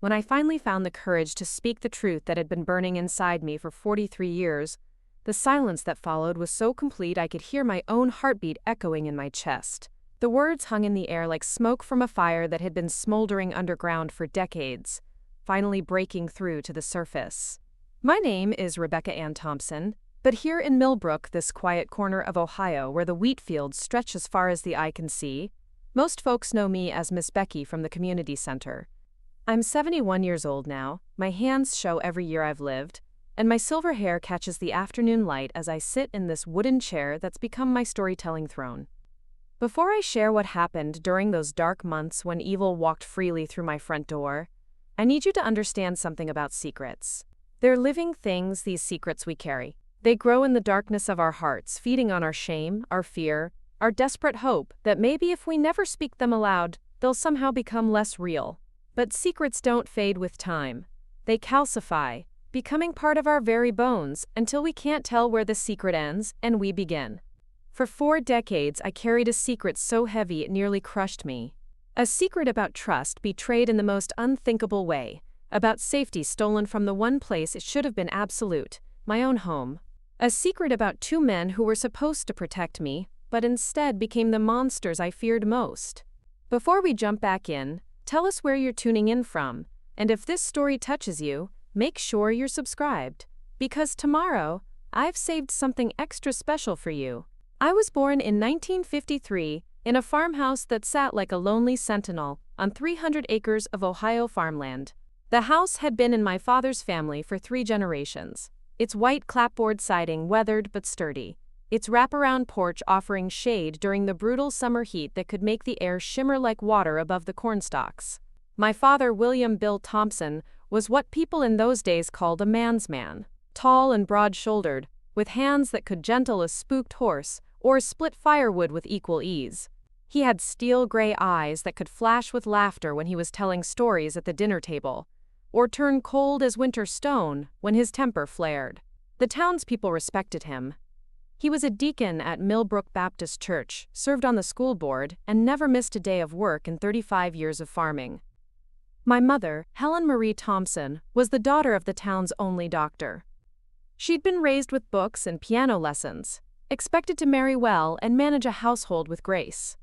When I finally found the courage to speak the truth that had been burning inside me for 43 years, the silence that followed was so complete I could hear my own heartbeat echoing in my chest. The words hung in the air like smoke from a fire that had been smoldering underground for decades, finally breaking through to the surface. My name is Rebecca Ann Thompson, but here in Millbrook, this quiet corner of Ohio where the wheat fields stretch as far as the eye can see, most folks know me as Miss Becca from the community center. I'm 71 years old now, my hands show every year I've lived, and my silver hair catches the afternoon light as I sit in this wooden chair that's become my storytelling throne. Before I share what happened during those dark months when evil walked freely through my front door, I need you to understand something about secrets. They're living things, these secrets we carry. They grow in the darkness of our hearts, feeding on our shame, our fear, our desperate hope that maybe if we never speak them aloud, they'll somehow become less real. But secrets don't fade with time. They calcify, becoming part of our very bones until we can't tell where the secret ends and we begin. For 4 decades, I carried a secret so heavy it nearly crushed me. A secret about trust betrayed in the most unthinkable way, about safety stolen from the one place it should have been absolute, my own home. A secret about 2 men who were supposed to protect me, but instead became the monsters I feared most. Before we jump back in, tell us where you're tuning in from, and if this story touches you, make sure you're subscribed, because tomorrow, I've saved something extra special for you. I was born in 1953 in a farmhouse that sat like a lonely sentinel on 300 acres of Ohio farmland. The house had been in my father's family for 3 generations, its white clapboard siding weathered but sturdy, its wraparound porch offering shade during the brutal summer heat that could make the air shimmer like water above the cornstalks. My father, William Bill Thompson, was what people in those days called a man's man, tall and broad-shouldered, with hands that could gentle a spooked horse or split firewood with equal ease. He had steel-gray eyes that could flash with laughter when he was telling stories at the dinner table, or turn cold as winter stone when his temper flared. The townspeople respected him. He was a deacon at Millbrook Baptist Church, served on the school board, and never missed a day of work in 35 years of farming. My mother, Helen Marie Thompson, was the daughter of the town's only doctor. She'd been raised with books and piano lessons, expected to marry well and manage a household with grace.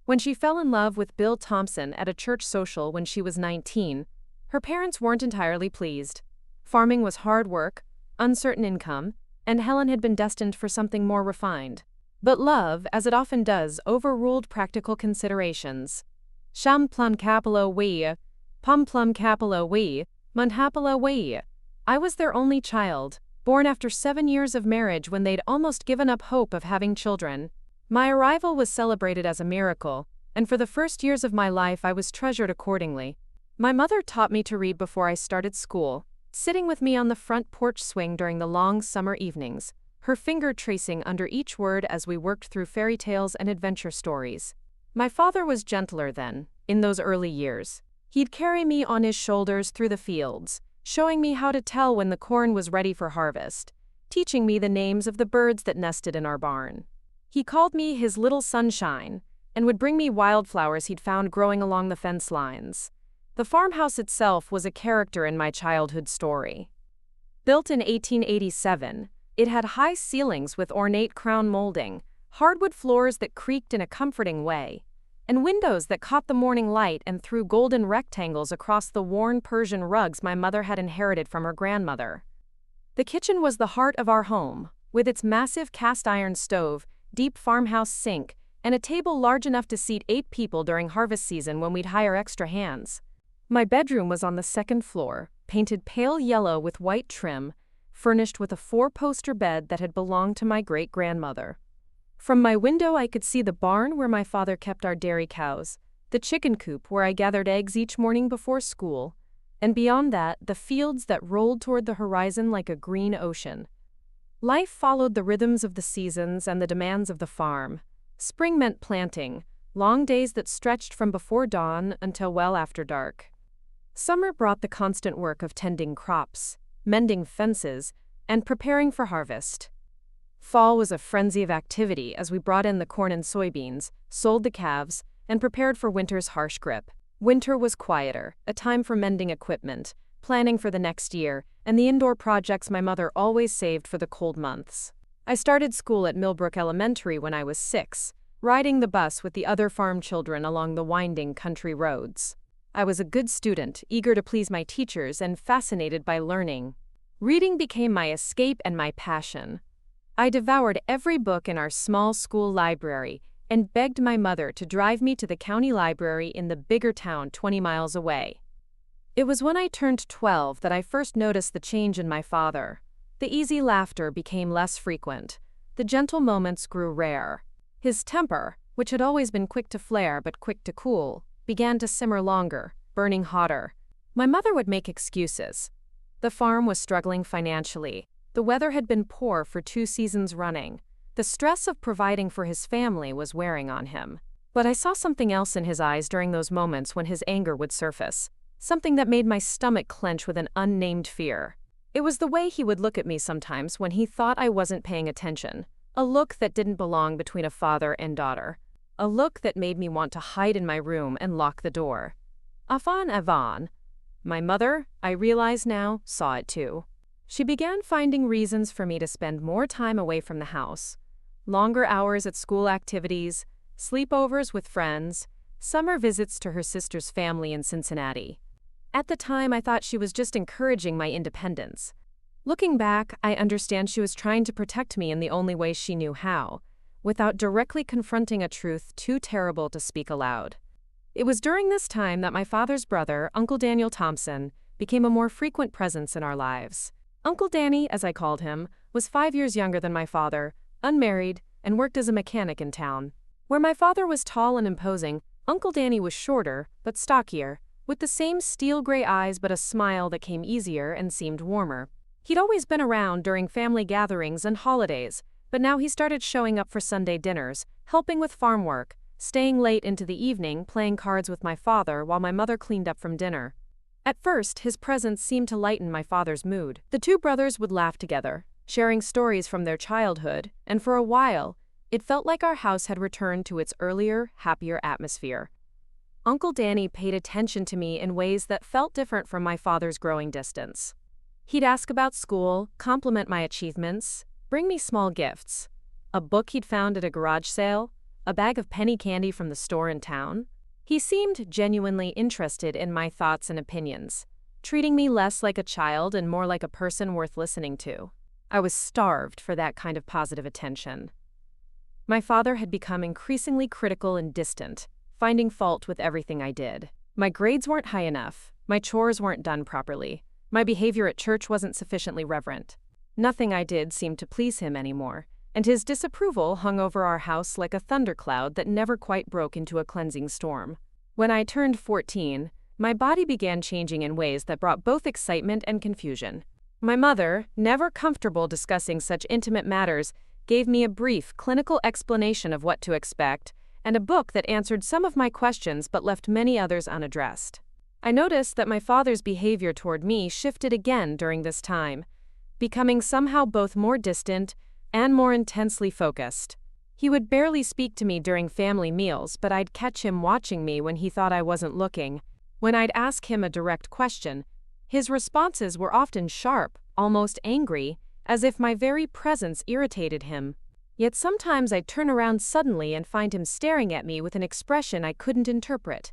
When she fell in love with Bill Thompson at a church social when she was 19, her parents weren't entirely pleased. Farming was hard work, uncertain income, and Helen had been destined for something more refined. But love, as it often does, overruled practical considerations. Sham plum capolo wei, pum plum capolo wei, munhapolo wei. I was their only child, born after 7 years of marriage when they'd almost given up hope of having children. My arrival was celebrated as a miracle, and for the first years of my life I was treasured accordingly. My mother taught me to read before I started school, sitting with me on the front porch swing during the long summer evenings, her finger tracing under each word as we worked through fairy tales and adventure stories. My father was gentler then, in those early years. He'd carry me on his shoulders through the fields, showing me how to tell when the corn was ready for harvest, teaching me the names of the birds that nested in our barn. He called me his little sunshine, and would bring me wildflowers he'd found growing along the fence lines. The farmhouse itself was a character in my childhood story. Built in 1887, it had high ceilings with ornate crown molding, hardwood floors that creaked in a comforting way, and windows that caught the morning light and threw golden rectangles across the worn Persian rugs my mother had inherited from her grandmother. The kitchen was the heart of our home, with its massive cast-iron stove, deep farmhouse sink, and a table large enough to seat 8 people during harvest season when we'd hire extra hands. My bedroom was on the 2nd floor, painted pale yellow with white trim, furnished with a 4-poster bed that had belonged to my great-grandmother. From my window I could see the barn where my father kept our dairy cows, the chicken coop where I gathered eggs each morning before school, and beyond that, the fields that rolled toward the horizon like a green ocean. Life followed the rhythms of the seasons and the demands of the farm. Spring meant planting, long days that stretched from before dawn until well after dark. Summer brought the constant work of tending crops, mending fences, and preparing for harvest. Fall was a frenzy of activity as we brought in the corn and soybeans, sold the calves, and prepared for winter's harsh grip. Winter was quieter, a time for mending equipment, planning for the next year, and the indoor projects my mother always saved for the cold months. I started school at Millbrook Elementary when I was 6, riding the bus with the other farm children along the winding country roads. I was a good student, eager to please my teachers and fascinated by learning. Reading became my escape and my passion. I devoured every book in our small school library and begged my mother to drive me to the county library in the bigger town 20 miles away. It was when I turned 12 that I first noticed the change in my father. The easy laughter became less frequent. The gentle moments grew rare. His temper, which had always been quick to flare but quick to cool, began to simmer longer, burning hotter. My mother would make excuses. The farm was struggling financially. The weather had been poor for 2 seasons running. The stress of providing for his family was wearing on him. But I saw something else in his eyes during those moments when his anger would surface. Something that made my stomach clench with an unnamed fear. It was the way he would look at me sometimes when he thought I wasn't paying attention. A look that didn't belong between a father and daughter. A look that made me want to hide in my room and lock the door. Avant. My mother, I realize now, saw it too. She began finding reasons for me to spend more time away from the house. Longer hours at school activities, sleepovers with friends, summer visits to her sister's family in Cincinnati. At the time, I thought she was just encouraging my independence. Looking back, I understand she was trying to protect me in the only way she knew how, without directly confronting a truth too terrible to speak aloud. It was during this time that my father's brother, Uncle Daniel Thompson, became a more frequent presence in our lives. Uncle Danny, as I called him, was 5 years younger than my father, unmarried, and worked as a mechanic in town. Where my father was tall and imposing, Uncle Danny was shorter, but stockier, with the same steel-gray eyes but a smile that came easier and seemed warmer. He'd always been around during family gatherings and holidays, but now he started showing up for Sunday dinners, helping with farm work, staying late into the evening playing cards with my father while my mother cleaned up from dinner. At first, his presence seemed to lighten my father's mood. The two brothers would laugh together, sharing stories from their childhood, and for a while, it felt like our house had returned to its earlier, happier atmosphere. Uncle Danny paid attention to me in ways that felt different from my father's growing distance. He'd ask about school, compliment my achievements, bring me small gifts. A book he'd found at a garage sale, a bag of penny candy from the store in town. He seemed genuinely interested in my thoughts and opinions, treating me less like a child and more like a person worth listening to. I was starved for that kind of positive attention. My father had become increasingly critical and distant, finding fault with everything I did. My grades weren't high enough, my chores weren't done properly, my behavior at church wasn't sufficiently reverent. Nothing I did seemed to please him anymore, and his disapproval hung over our house like a thundercloud that never quite broke into a cleansing storm. When I turned 14, my body began changing in ways that brought both excitement and confusion. My mother, never comfortable discussing such intimate matters, gave me a brief clinical explanation of what to expect, and a book that answered some of my questions but left many others unaddressed. I noticed that my father's behavior toward me shifted again during this time, becoming somehow both more distant and more intensely focused. He would barely speak to me during family meals, but I'd catch him watching me when he thought I wasn't looking. When I'd ask him a direct question, his responses were often sharp, almost angry, as if my very presence irritated him. Yet sometimes I'd turn around suddenly and find him staring at me with an expression I couldn't interpret.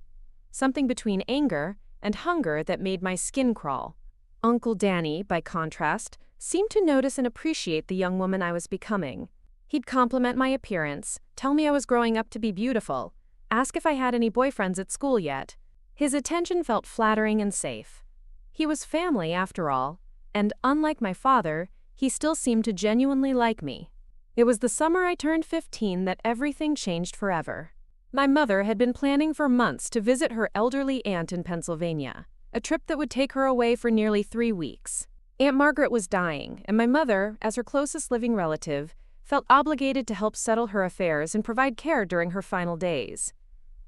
Something between anger and hunger that made my skin crawl. Uncle Danny, by contrast, seemed to notice and appreciate the young woman I was becoming. He'd compliment my appearance, tell me I was growing up to be beautiful, ask if I had any boyfriends at school yet. His attention felt flattering and safe. He was family after all, and unlike my father, he still seemed to genuinely like me. It was the summer I turned 15 that everything changed forever. My mother had been planning for months to visit her elderly aunt in Pennsylvania, a trip that would take her away for nearly 3 weeks. Aunt Margaret was dying, and my mother, as her closest living relative, felt obligated to help settle her affairs and provide care during her final days.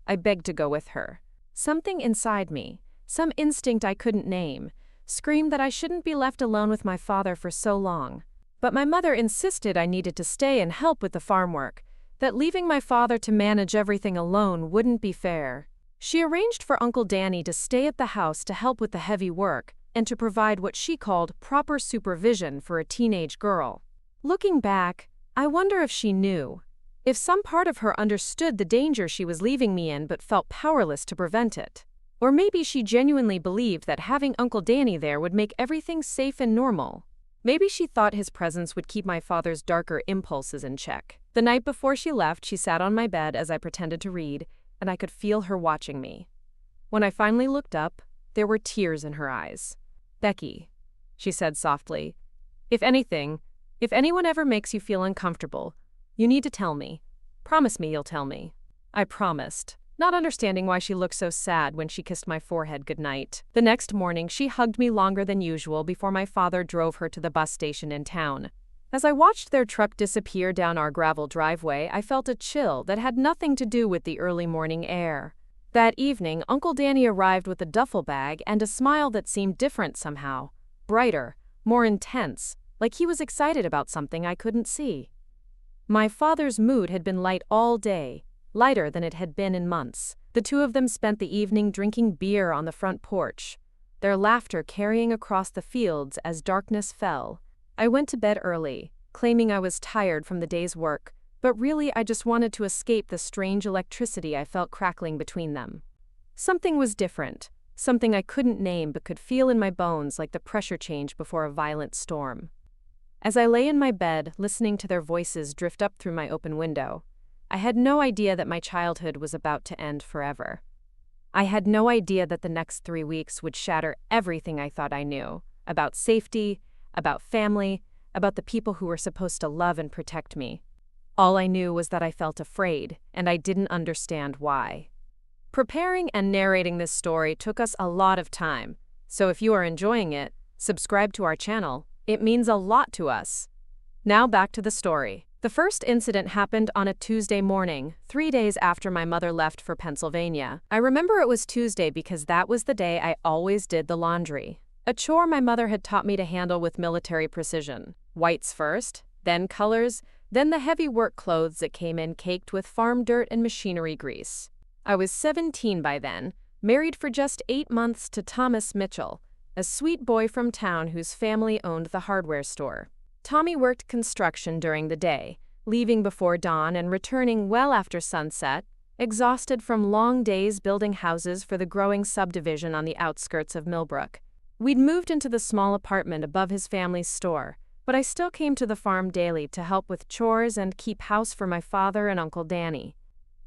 I begged to go with her. Something inside me, some instinct I couldn't name, screamed that I shouldn't be left alone with my father for so long. But my mother insisted I needed to stay and help with the farm work, that leaving my father to manage everything alone wouldn't be fair. She arranged for Uncle Danny to stay at the house to help with the heavy work and to provide what she called proper supervision for a teenage girl. Looking back, I wonder if she knew. If some part of her understood the danger she was leaving me in but felt powerless to prevent it. Or maybe she genuinely believed that having Uncle Danny there would make everything safe and normal. Maybe she thought his presence would keep my father's darker impulses in check. The night before she left, she sat on my bed as I pretended to read, and I could feel her watching me. When I finally looked up, there were tears in her eyes. "Becky," she said softly, if anyone ever makes you feel uncomfortable, you need to tell me. Promise me you'll tell me." I promised, not understanding why she looked so sad when she kissed my forehead goodnight. The next morning, she hugged me longer than usual before my father drove her to the bus station in town. As I watched their truck disappear down our gravel driveway, I felt a chill that had nothing to do with the early morning air. That evening, Uncle Danny arrived with a duffel bag and a smile that seemed different somehow. Brighter, more intense, like he was excited about something I couldn't see. My father's mood had been light all day, lighter than it had been in months. The two of them spent the evening drinking beer on the front porch, their laughter carrying across the fields as darkness fell. I went to bed early, claiming I was tired from the day's work, but really I just wanted to escape the strange electricity I felt crackling between them. Something was different, something I couldn't name but could feel in my bones like the pressure change before a violent storm. As I lay in my bed, listening to their voices drift up through my open window, I had no idea that my childhood was about to end forever. I had no idea that the next 3 weeks would shatter everything I thought I knew about safety, about family, about the people who were supposed to love and protect me. All I knew was that I felt afraid, and I didn't understand why. Preparing and narrating this story took us a lot of time, so if you are enjoying it, subscribe to our channel. It means a lot to us. Now back to the story. The first incident happened on a Tuesday morning, 3 days after my mother left for Pennsylvania. I remember it was Tuesday because that was the day I always did the laundry. A chore my mother had taught me to handle with military precision. Whites first, then colors, then the heavy work clothes that came in caked with farm dirt and machinery grease. I was 17 by then, married for just 8 months to Thomas Mitchell, a sweet boy from town whose family owned the hardware store. Tommy worked construction during the day, leaving before dawn and returning well after sunset, exhausted from long days building houses for the growing subdivision on the outskirts of Millbrook. We'd moved into the small apartment above his family's store, but I still came to the farm daily to help with chores and keep house for my father and Uncle Danny.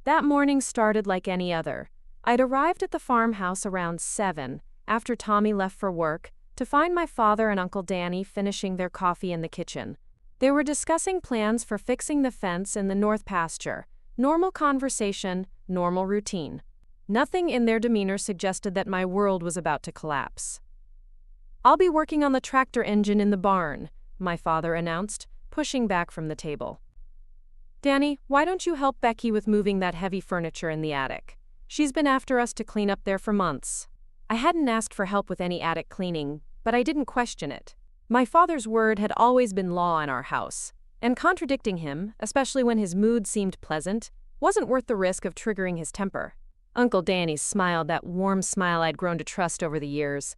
That morning started like any other. I'd arrived at the farmhouse around 7, after Tommy left for work, to find my father and Uncle Danny finishing their coffee in the kitchen. They were discussing plans for fixing the fence in the north pasture. Normal conversation, normal routine. Nothing in their demeanor suggested that my world was about to collapse. "I'll be working on the tractor engine in the barn," my father announced, pushing back from the table. "Danny, why don't you help Becky with moving that heavy furniture in the attic? She's been after us to clean up there for months." I hadn't asked for help with any attic cleaning, but I didn't question it. My father's word had always been law in our house, and contradicting him, especially when his mood seemed pleasant, wasn't worth the risk of triggering his temper. Uncle Danny smiled, that warm smile I'd grown to trust over the years.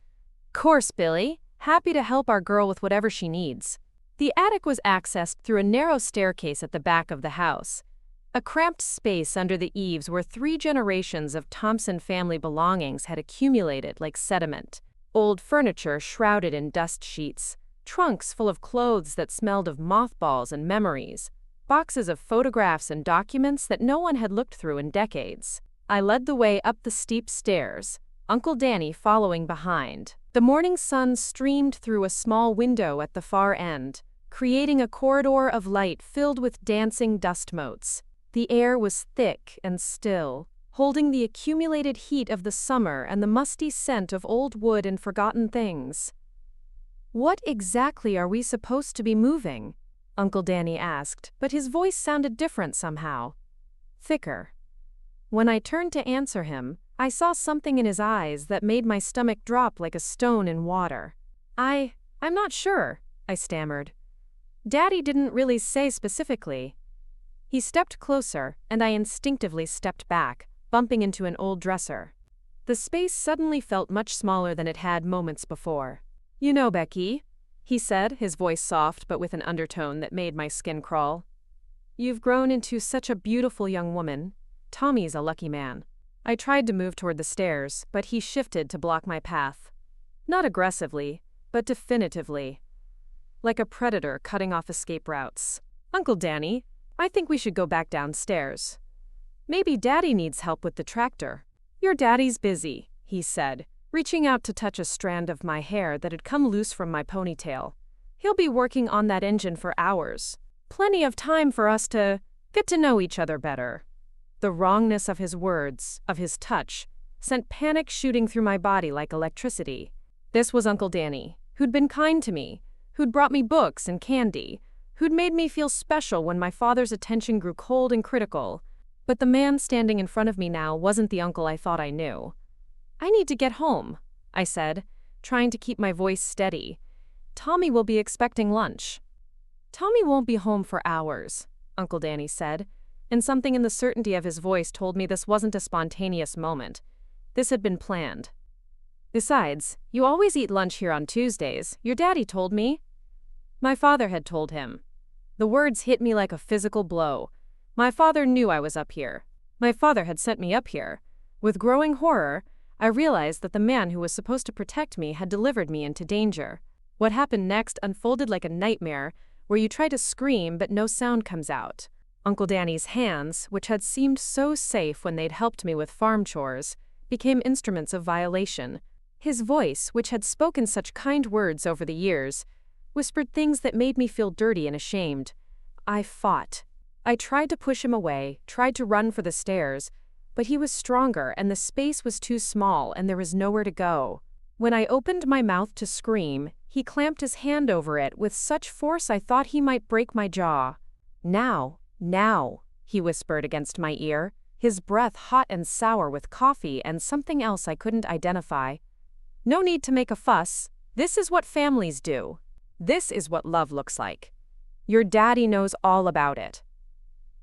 "Course, Billy. Happy to help our girl with whatever she needs." The attic was accessed through a narrow staircase at the back of the house, a cramped space under the eaves where 3 generations of Thompson family belongings had accumulated like sediment. Old furniture shrouded in dust sheets, trunks full of clothes that smelled of mothballs and memories, boxes of photographs and documents that no one had looked through in decades. I led the way up the steep stairs, Uncle Danny following behind. The morning sun streamed through a small window at the far end, creating a corridor of light filled with dancing dust motes. The air was thick and still, holding the accumulated heat of the summer and the musty scent of old wood and forgotten things. "What exactly are we supposed to be moving?" Uncle Danny asked, but his voice sounded different somehow. Thicker. When I turned to answer him, I saw something in his eyes that made my stomach drop like a stone in water. I'm not sure," I stammered. "Daddy didn't really say specifically." He stepped closer, and I instinctively stepped back, bumping into an old dresser. The space suddenly felt much smaller than it had moments before. "You know, Becky," he said, his voice soft but with an undertone that made my skin crawl. "You've grown into such a beautiful young woman. Tommy's a lucky man." I tried to move toward the stairs, but he shifted to block my path. Not aggressively, but definitively. Like a predator cutting off escape routes. "Uncle Danny, I think we should go back downstairs. Maybe Daddy needs help with the tractor." "Your daddy's busy," he said, reaching out to touch a strand of my hair that had come loose from my ponytail. "He'll be working on that engine for hours. Plenty of time for us to get to know each other better." The wrongness of his words, of his touch, sent panic shooting through my body like electricity. This was Uncle Danny, who'd been kind to me, who'd brought me books and candy, who'd made me feel special when my father's attention grew cold and critical. But the man standing in front of me now wasn't the uncle I thought I knew. "I need to get home," I said, trying to keep my voice steady. "Tommy will be expecting lunch." "Tommy won't be home for hours," Uncle Danny said, and something in the certainty of his voice told me this wasn't a spontaneous moment. This had been planned. "Besides, you always eat lunch here on Tuesdays, your daddy told me." My father had told him. The words hit me like a physical blow. My father knew I was up here. My father had sent me up here. With growing horror, I realized that the man who was supposed to protect me had delivered me into danger. What happened next unfolded like a nightmare, where you try to scream but no sound comes out. Uncle Danny's hands, which had seemed so safe when they'd helped me with farm chores, became instruments of violation. His voice, which had spoken such kind words over the years, whispered things that made me feel dirty and ashamed. I fought. I tried to push him away, tried to run for the stairs, but he was stronger and the space was too small and there was nowhere to go. When I opened my mouth to scream, he clamped his hand over it with such force I thought he might break my jaw. Now, he whispered against my ear, his breath hot and sour with coffee and something else I couldn't identify. "No need to make a fuss. This is what families do. This is what love looks like. Your daddy knows all about it."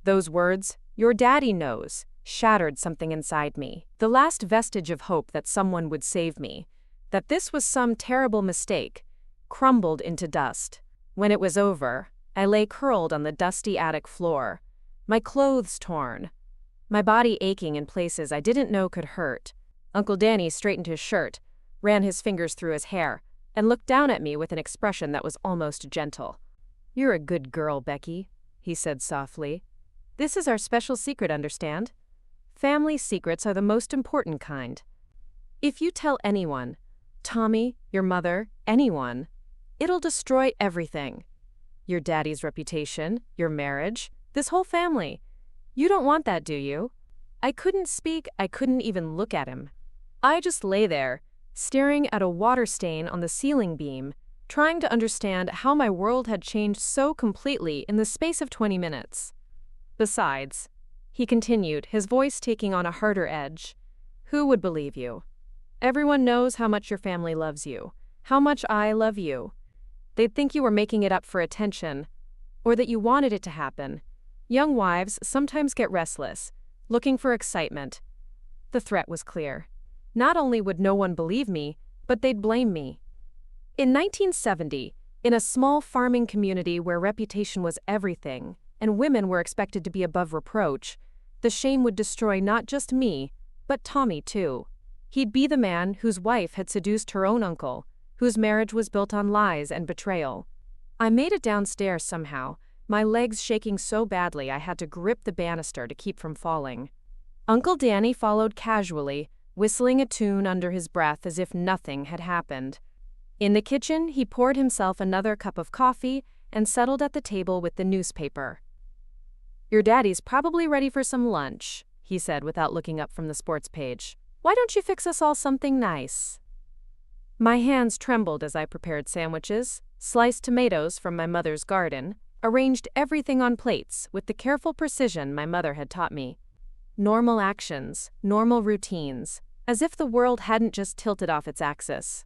Those words, "your daddy knows," shattered something inside me. The last vestige of hope that someone would save me, that this was some terrible mistake, crumbled into dust. When it was over, I lay curled on the dusty attic floor, my clothes torn, my body aching in places I didn't know could hurt. Uncle Danny straightened his shirt, ran his fingers through his hair, and looked down at me with an expression that was almost gentle. "You're a good girl, Becky," he said softly. "This is our special secret, understand? Family secrets are the most important kind. If you tell anyone, Tommy, your mother, anyone, it'll destroy everything. Your daddy's reputation, your marriage, this whole family. You don't want that, do you?" I couldn't speak, I couldn't even look at him. I just lay there, staring at a water stain on the ceiling beam, trying to understand how my world had changed so completely in the space of 20 minutes. "Besides," he continued, his voice taking on a harder edge, "who would believe you? Everyone knows how much your family loves you, how much I love you. They'd think you were making it up for attention, or that you wanted it to happen. Young wives sometimes get restless, looking for excitement." The threat was clear. Not only would no one believe me, but they'd blame me. In 1970, in a small farming community where reputation was everything, and women were expected to be above reproach, the shame would destroy not just me, but Tommy too. He'd be the man whose wife had seduced her own uncle, whose marriage was built on lies and betrayal. I made it downstairs somehow, my legs shaking so badly I had to grip the banister to keep from falling. Uncle Danny followed casually, whistling a tune under his breath as if nothing had happened. In the kitchen, he poured himself another cup of coffee and settled at the table with the newspaper. "Your daddy's probably ready for some lunch," he said without looking up from the sports page. "Why don't you fix us all something nice?" My hands trembled as I prepared sandwiches, sliced tomatoes from my mother's garden, arranged everything on plates with the careful precision my mother had taught me. Normal actions, normal routines, as if the world hadn't just tilted off its axis.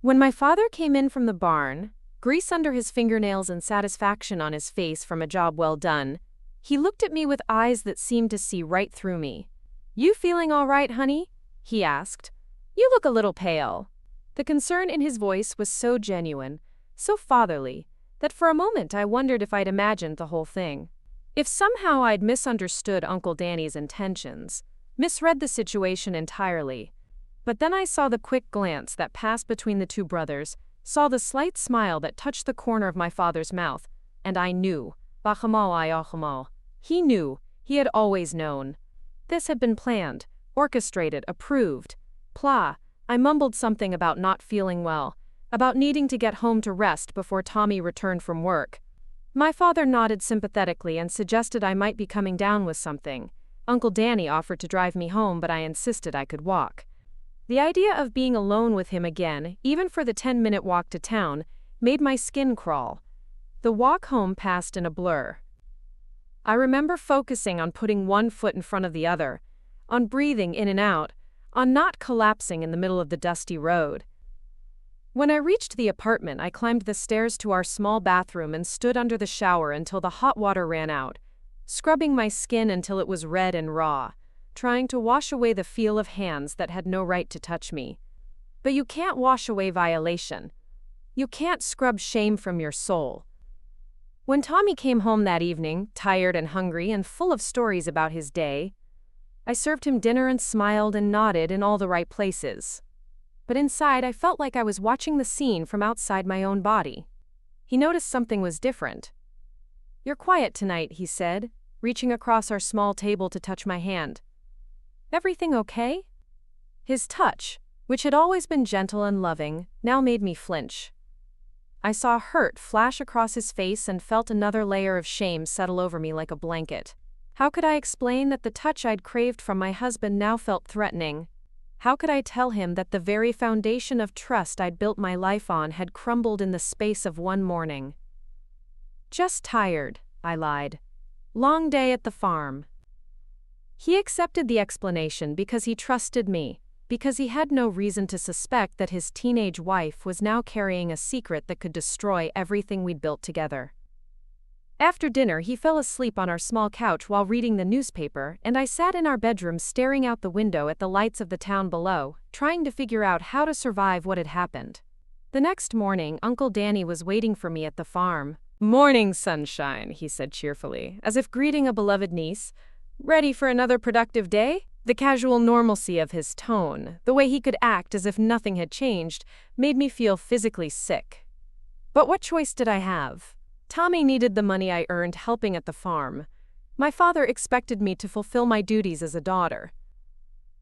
When my father came in from the barn, grease under his fingernails and satisfaction on his face from a job well done, he looked at me with eyes that seemed to see right through me. "You feeling all right, honey?" he asked. "You look a little pale." The concern in his voice was so genuine, so fatherly, that for a moment I wondered if I'd imagined the whole thing. If somehow I'd misunderstood Uncle Danny's intentions, misread the situation entirely. But then I saw the quick glance that passed between the two brothers, saw the slight smile that touched the corner of my father's mouth, and I knew. He knew. He had always known. This had been planned, orchestrated, approved. I mumbled something about not feeling well, about needing to get home to rest before Tommy returned from work. My father nodded sympathetically and suggested I might be coming down with something. Uncle Danny offered to drive me home, but I insisted I could walk. The idea of being alone with him again, even for the 10-minute walk to town, made my skin crawl. The walk home passed in a blur. I remember focusing on putting one foot in front of the other, on breathing in and out, on not collapsing in the middle of the dusty road. When I reached the apartment, I climbed the stairs to our small bathroom and stood under the shower until the hot water ran out, scrubbing my skin until it was red and raw, trying to wash away the feel of hands that had no right to touch me. But you can't wash away violation. You can't scrub shame from your soul. When Tommy came home that evening, tired and hungry and full of stories about his day, I served him dinner and smiled and nodded in all the right places. But inside I felt like I was watching the scene from outside my own body. He noticed something was different. "You're quiet tonight," he said, reaching across our small table to touch my hand. "Everything okay?" His touch, which had always been gentle and loving, now made me flinch. I saw hurt flash across his face and felt another layer of shame settle over me like a blanket. How could I explain that the touch I'd craved from my husband now felt threatening? How could I tell him that the very foundation of trust I'd built my life on had crumbled in the space of one morning? "Just tired," I lied. "Long day at the farm." He accepted the explanation because he trusted me, because he had no reason to suspect that his teenage wife was now carrying a secret that could destroy everything we'd built together. After dinner, he fell asleep on our small couch while reading the newspaper, and I sat in our bedroom staring out the window at the lights of the town below, trying to figure out how to survive what had happened. The next morning, Uncle Danny was waiting for me at the farm. "Morning, sunshine," he said cheerfully, as if greeting a beloved niece. "Ready for another productive day?" The casual normalcy of his tone, the way he could act as if nothing had changed, made me feel physically sick. But what choice did I have? Tommy needed the money I earned helping at the farm. My father expected me to fulfill my duties as a daughter.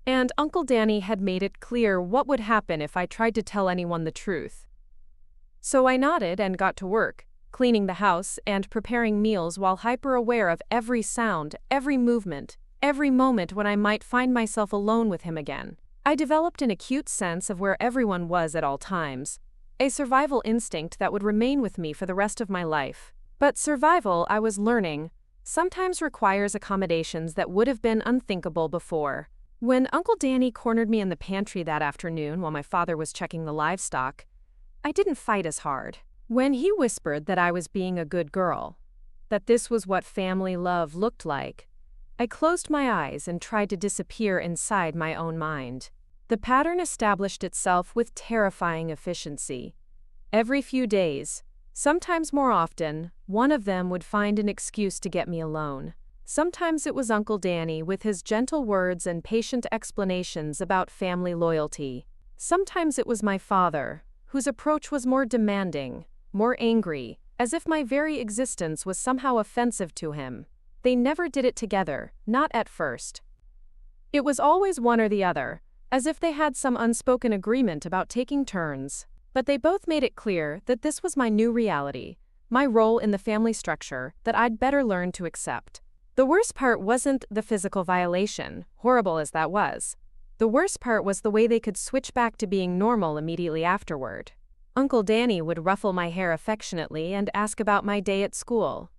And Uncle Danny had made it clear what would happen if I tried to tell anyone the truth. So I nodded and got to work, cleaning the house and preparing meals while hyper-aware of every sound, every movement, every moment when I might find myself alone with him again. I developed an acute sense of where everyone was at all times, a survival instinct that would remain with me for the rest of my life. But survival, I was learning, sometimes requires accommodations that would have been unthinkable before. When Uncle Danny cornered me in the pantry that afternoon while my father was checking the livestock, I didn't fight as hard. When he whispered that I was being a good girl, that this was what family love looked like, I closed my eyes and tried to disappear inside my own mind. The pattern established itself with terrifying efficiency. Every few days, sometimes more often, one of them would find an excuse to get me alone. Sometimes it was Uncle Danny with his gentle words and patient explanations about family loyalty. Sometimes it was my father, whose approach was more demanding, more angry, as if my very existence was somehow offensive to him. They never did it together, not at first. It was always one or the other, as if they had some unspoken agreement about taking turns. But they both made it clear that this was my new reality, my role in the family structure that I'd better learn to accept. The worst part wasn't the physical violation, horrible as that was. The worst part was the way they could switch back to being normal immediately afterward. Uncle Danny would ruffle my hair affectionately and ask about my day at school.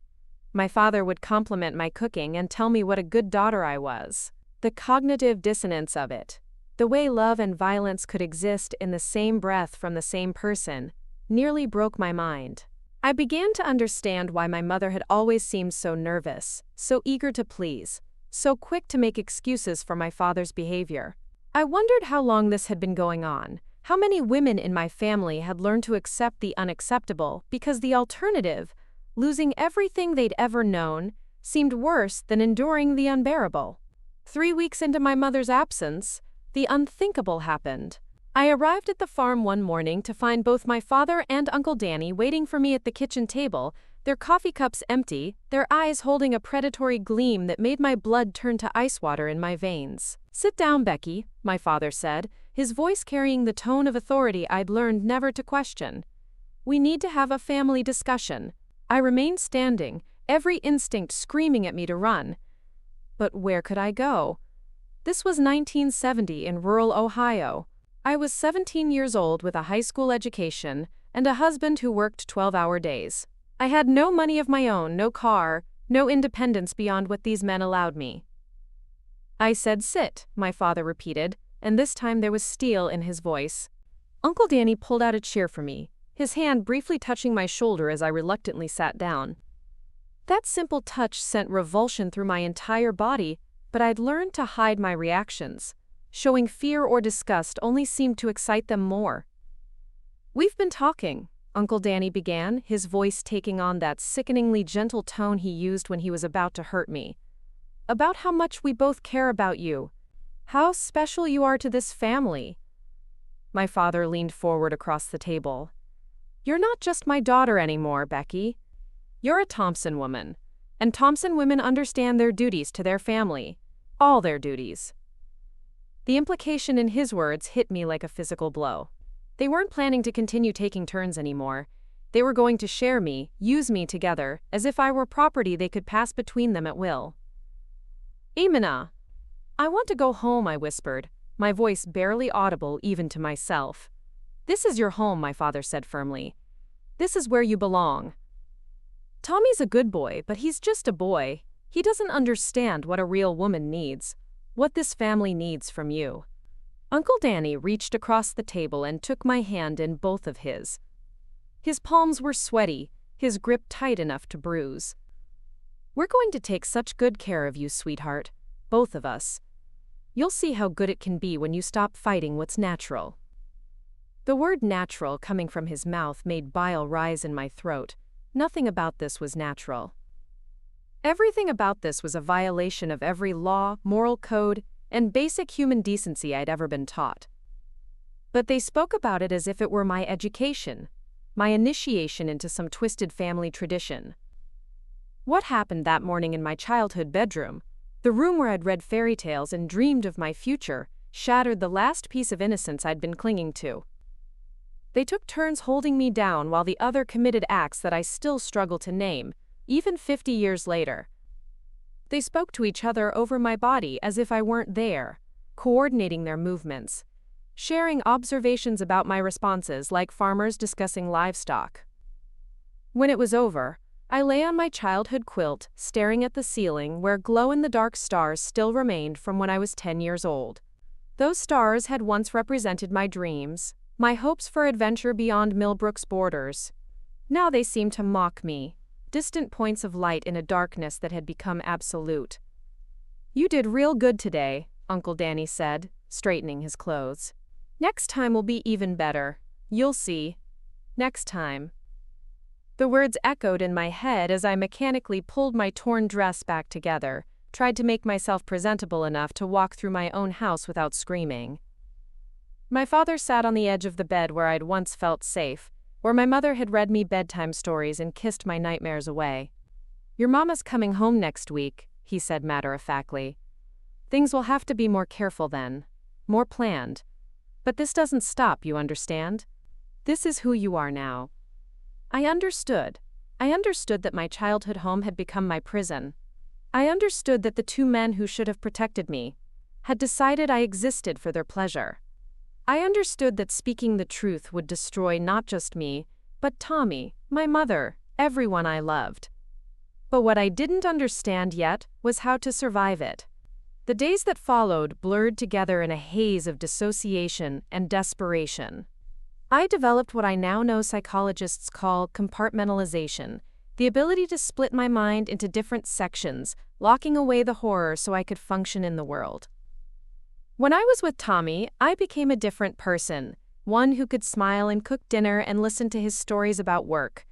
My father would compliment my cooking and tell me what a good daughter I was. The cognitive dissonance of it, the way love and violence could exist in the same breath from the same person, nearly broke my mind. I began to understand why my mother had always seemed so nervous, so eager to please, so quick to make excuses for my father's behavior. I wondered how long this had been going on, how many women in my family had learned to accept the unacceptable because the alternative, losing everything they'd ever known, seemed worse than enduring the unbearable. 3 weeks into my mother's absence, the unthinkable happened. I arrived at the farm one morning to find both my father and Uncle Danny waiting for me at the kitchen table, their coffee cups empty, their eyes holding a predatory gleam that made my blood turn to ice water in my veins. "Sit down, Becky," my father said, his voice carrying the tone of authority I'd learned never to question. "We need to have a family discussion." I remained standing, every instinct screaming at me to run. But where could I go? This was 1970 in rural Ohio. I was 17 years old with a high school education and a husband who worked 12-hour days. I had no money of my own, no car, no independence beyond what these men allowed me. "I said sit," my father repeated, and this time there was steel in his voice. Uncle Danny pulled out a chair for me, his hand briefly touching my shoulder as I reluctantly sat down. That simple touch sent revulsion through my entire body, but I'd learned to hide my reactions. Showing fear or disgust only seemed to excite them more. "We've been talking," Uncle Danny began, his voice taking on that sickeningly gentle tone he used when he was about to hurt me. "About how much we both care about you. How special you are to this family." My father leaned forward across the table. "You're not just my daughter anymore, Becky. You're a Thompson woman, and Thompson women understand their duties to their family. All their duties." The implication in his words hit me like a physical blow. They weren't planning to continue taking turns anymore. They were going to share me, use me together, as if I were property they could pass between them at will. "Imina, I want to go home," I whispered, my voice barely audible even to myself. "This is your home," my father said firmly. "This is where you belong." "Tommy's a good boy, but he's just a boy. He doesn't understand what a real woman needs, what this family needs from you." Uncle Danny reached across the table and took my hand in both of his. His palms were sweaty, his grip tight enough to bruise. "We're going to take such good care of you, sweetheart, both of us. You'll see how good it can be when you stop fighting what's natural." The word natural coming from his mouth made bile rise in my throat. Nothing about this was natural. Everything about this was a violation of every law, moral code, and basic human decency I'd ever been taught. But they spoke about it as if it were my education, my initiation into some twisted family tradition. What happened that morning in my childhood bedroom, the room where I'd read fairy tales and dreamed of my future, shattered the last piece of innocence I'd been clinging to. They took turns holding me down while the other committed acts that I still struggle to name, even 50 years later. They spoke to each other over my body as if I weren't there, coordinating their movements, sharing observations about my responses like farmers discussing livestock. When it was over, I lay on my childhood quilt, staring at the ceiling where glow-in-the-dark stars still remained from when I was 10 years old. Those stars had once represented my dreams, my hopes for adventure beyond Millbrook's borders. Now they seemed to mock me, distant points of light in a darkness that had become absolute. "You did real good today," Uncle Danny said, straightening his clothes. "Next time will be even better. You'll see. Next time." The words echoed in my head as I mechanically pulled my torn dress back together, tried to make myself presentable enough to walk through my own house without screaming. My father sat on the edge of the bed where I'd once felt safe, where my mother had read me bedtime stories and kissed my nightmares away. "Your mama's coming home next week," he said matter-of-factly. "Things will have to be more careful then, more planned. But this doesn't stop, you understand? This is who you are now." I understood. I understood that my childhood home had become my prison. I understood that the two men who should have protected me had decided I existed for their pleasure. I understood that speaking the truth would destroy not just me, but Tommy, my mother, everyone I loved. But what I didn't understand yet was how to survive it. The days that followed blurred together in a haze of dissociation and desperation. I developed what I now know psychologists call compartmentalization, The ability to split my mind into different sections, locking away the horror so I could function in the world. When I was with Tommy, I became a different person, one who could smile and cook dinner and listen to his stories about work.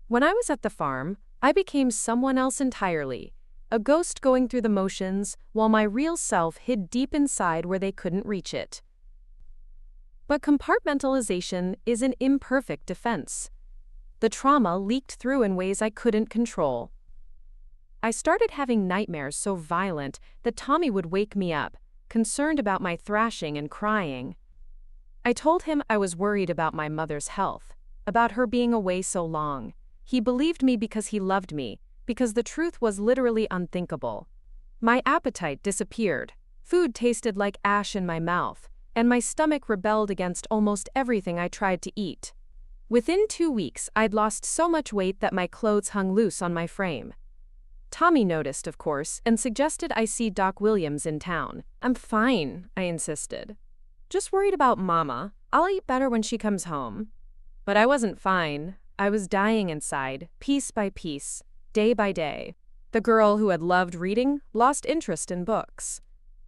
When I was at the farm, I became someone else entirely, a ghost going through the motions, while my real self hid deep inside where they couldn't reach it. But compartmentalization is an imperfect defense. The trauma leaked through in ways I couldn't control. I started having nightmares so violent that Tommy would wake me up, concerned about my thrashing and crying. I told him I was worried about my mother's health, about her being away so long. He believed me because he loved me, because the truth was literally unthinkable. My appetite disappeared, food tasted like ash in my mouth, and my stomach rebelled against almost everything I tried to eat. Within 2 weeks, I'd lost so much weight that my clothes hung loose on my frame. Tommy noticed, of course, and suggested I see Doc Williams in town. "I'm fine," I insisted. "Just worried about Mama. I'll eat better when she comes home." But I wasn't fine. I was dying inside, piece by piece, day by day. The girl who had loved reading lost interest in books.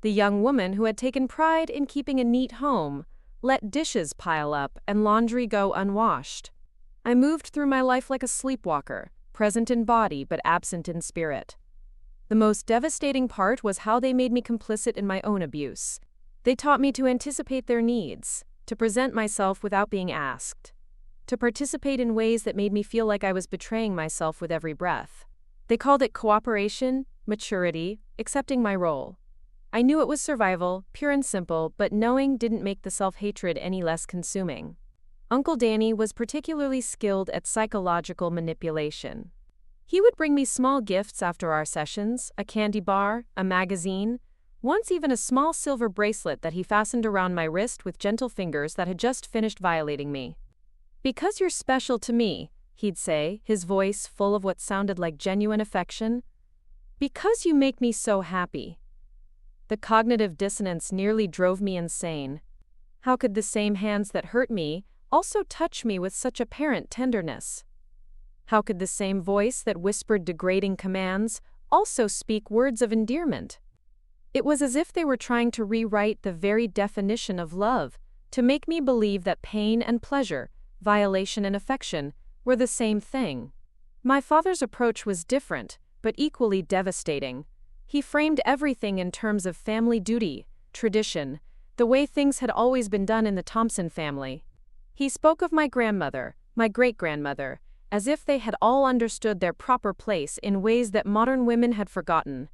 The young woman who had taken pride in keeping a neat home let dishes pile up and laundry go unwashed. I moved through my life like a sleepwalker, present in body but absent in spirit. The most devastating part was how they made me complicit in my own abuse. They taught me to anticipate their needs, to present myself without being asked, to participate in ways that made me feel like I was betraying myself with every breath. They called it cooperation, maturity, accepting my role. I knew it was survival, pure and simple, but knowing didn't make the self-hatred any less consuming. Uncle Danny was particularly skilled at psychological manipulation. He would bring me small gifts after our sessions, a candy bar, a magazine, once even a small silver bracelet that he fastened around my wrist with gentle fingers that had just finished violating me. "Because you're special to me," he'd say, his voice full of what sounded like genuine affection. "Because you make me so happy." The cognitive dissonance nearly drove me insane. How could the same hands that hurt me also touch me with such apparent tenderness? How could the same voice that whispered degrading commands also speak words of endearment? It was as if they were trying to rewrite the very definition of love, to make me believe that pain and pleasure, violation and affection, were the same thing. My father's approach was different, but equally devastating. He framed everything in terms of family duty, tradition, the way things had always been done in the Thompson family. He spoke of my grandmother, my great-grandmother, as if they had all understood their proper place in ways that modern women had forgotten.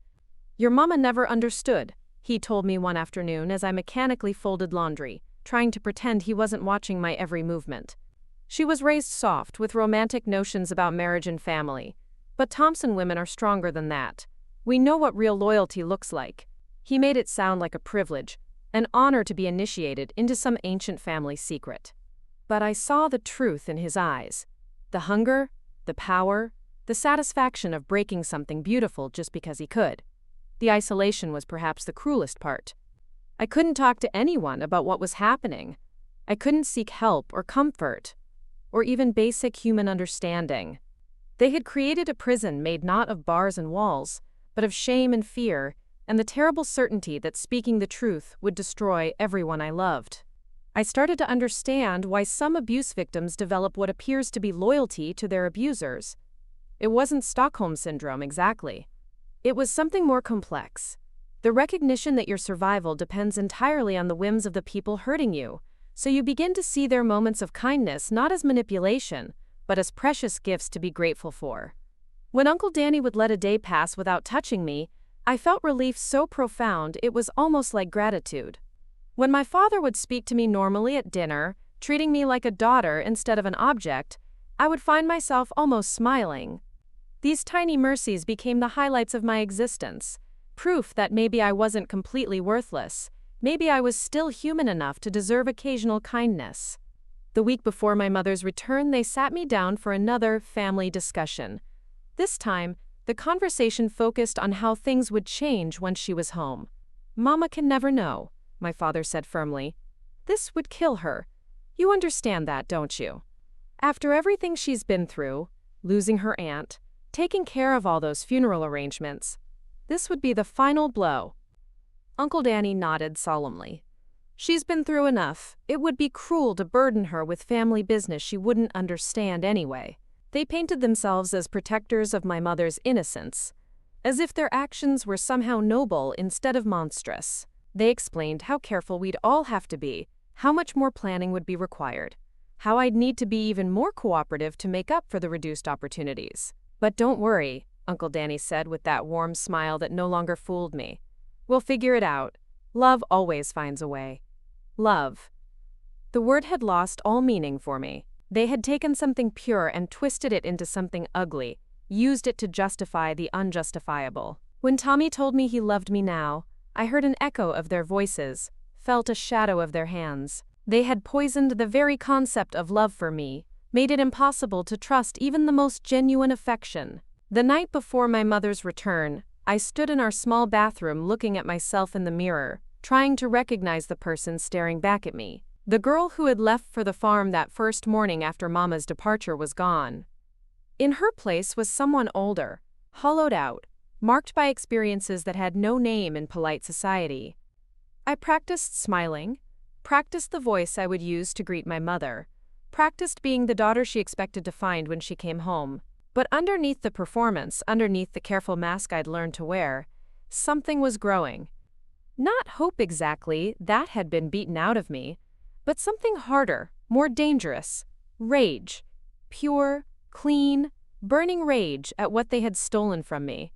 "Your mama never understood," he told me one afternoon as I mechanically folded laundry, trying to pretend he wasn't watching my every movement. "She was raised soft, with romantic notions about marriage and family. But Thompson women are stronger than that. We know what real loyalty looks like." He made it sound like a privilege, an honor to be initiated into some ancient family secret. But I saw the truth in his eyes. The hunger, the power, the satisfaction of breaking something beautiful just because he could. The isolation was perhaps the cruelest part. I couldn't talk to anyone about what was happening. I couldn't seek help or comfort, or even basic human understanding. They had created a prison made not of bars and walls, but of shame and fear, and the terrible certainty that speaking the truth would destroy everyone I loved. I started to understand why some abuse victims develop what appears to be loyalty to their abusers. It wasn't Stockholm Syndrome exactly. It was something more complex. The recognition that your survival depends entirely on the whims of the people hurting you, so you begin to see their moments of kindness not as manipulation, but as precious gifts to be grateful for. When Uncle Danny would let a day pass without touching me, I felt relief so profound it was almost like gratitude. When my father would speak to me normally at dinner, treating me like a daughter instead of an object, I would find myself almost smiling. These tiny mercies became the highlights of my existence, proof that maybe I wasn't completely worthless, maybe I was still human enough to deserve occasional kindness. The week before my mother's return, they sat me down for another family discussion. This time, the conversation focused on how things would change once she was home. "Mama can never know," my father said firmly. "This would kill her. You understand that, don't you? After everything she's been through, losing her aunt, taking care of all those funeral arrangements. This would be the final blow. Uncle Danny nodded solemnly. She's been through enough. It would be cruel to burden her with family business she wouldn't understand anyway. They painted themselves as protectors of my mother's innocence, as if their actions were somehow noble instead of monstrous. They explained how careful we'd all have to be, how much more planning would be required, how I'd need to be even more cooperative to make up for the reduced opportunities. But don't worry, Uncle Danny said with that warm smile that no longer fooled me. We'll figure it out. Love always finds a way. Love. The word had lost all meaning for me. They had taken something pure and twisted it into something ugly, used it to justify the unjustifiable. When Tommy told me he loved me now, I heard an echo of their voices, felt a shadow of their hands. They had poisoned the very concept of love for me, made it impossible to trust even the most genuine affection. The night before my mother's return, I stood in our small bathroom looking at myself in the mirror, trying to recognize the person staring back at me. The girl who had left for the farm that first morning after Mama's departure was gone. In her place was someone older, hollowed out, marked by experiences that had no name in polite society. I practiced smiling, practiced the voice I would use to greet my mother, practiced being the daughter she expected to find when she came home. But underneath the performance, underneath the careful mask I'd learned to wear, something was growing. Not hope exactly, that had been beaten out of me, but something harder, more dangerous. Rage. Pure, clean, burning rage at what they had stolen from me.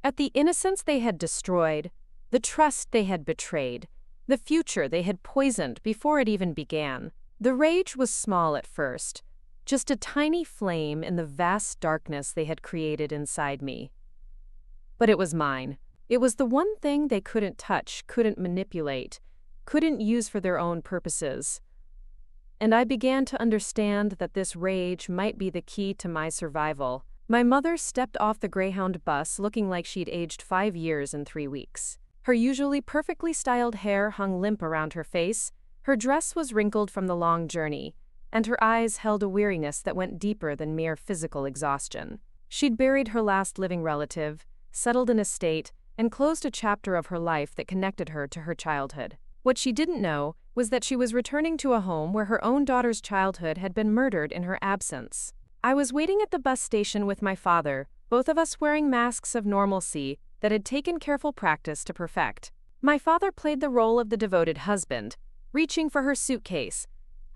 At the innocence they had destroyed, the trust they had betrayed, the future they had poisoned before it even began. The rage was small at first, just a tiny flame in the vast darkness they had created inside me. But it was mine. It was the one thing they couldn't touch, couldn't manipulate, couldn't use for their own purposes. And I began to understand that this rage might be the key to my survival. My mother stepped off the Greyhound bus looking like she'd aged 5 years in 3 weeks. Her usually perfectly styled hair hung limp around her face, her dress was wrinkled from the long journey, and her eyes held a weariness that went deeper than mere physical exhaustion. She'd buried her last living relative, settled an estate, and closed a chapter of her life that connected her to her childhood. What she didn't know was that she was returning to a home where her own daughter's childhood had been murdered in her absence. I was waiting at the bus station with my father, both of us wearing masks of normalcy that had taken careful practice to perfect. My father played the role of the devoted husband, reaching for her suitcase,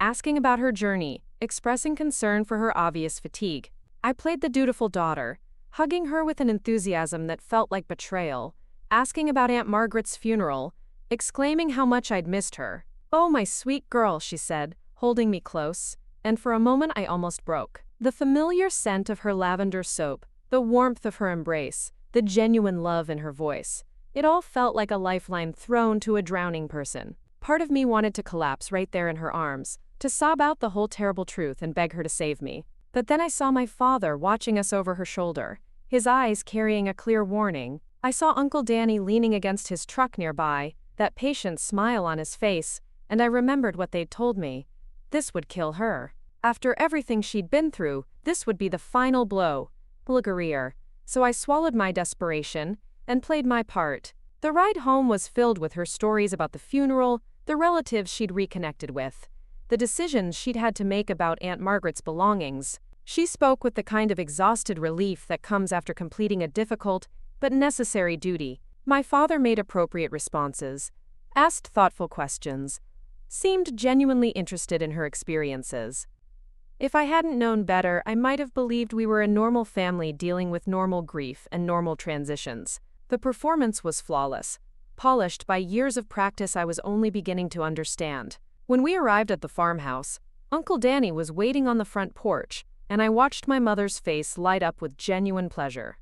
asking about her journey, expressing concern for her obvious fatigue. I played the dutiful daughter, hugging her with an enthusiasm that felt like betrayal, asking about Aunt Margaret's funeral, exclaiming how much I'd missed her. "Oh, my sweet girl," she said, holding me close, and for a moment I almost broke. The familiar scent of her lavender soap, the warmth of her embrace, the genuine love in her voice, it all felt like a lifeline thrown to a drowning person. Part of me wanted to collapse right there in her arms, to sob out the whole terrible truth and beg her to save me. But then I saw my father watching us over her shoulder, his eyes carrying a clear warning. I saw Uncle Danny leaning against his truck nearby, that patient smile on his face, and I remembered what they'd told me. This would kill her. After everything she'd been through, this would be the final blow. Career. So I swallowed my desperation and played my part. The ride home was filled with her stories about the funeral, the relatives she'd reconnected with, the decisions she'd had to make about Aunt Margaret's belongings. She spoke with the kind of exhausted relief that comes after completing a difficult but necessary duty. My father made appropriate responses, asked thoughtful questions, seemed genuinely interested in her experiences. If I hadn't known better, I might have believed we were a normal family dealing with normal grief and normal transitions. The performance was flawless, polished by years of practice I was only beginning to understand. When we arrived at the farmhouse, Uncle Danny was waiting on the front porch, and I watched my mother's face light up with genuine pleasure.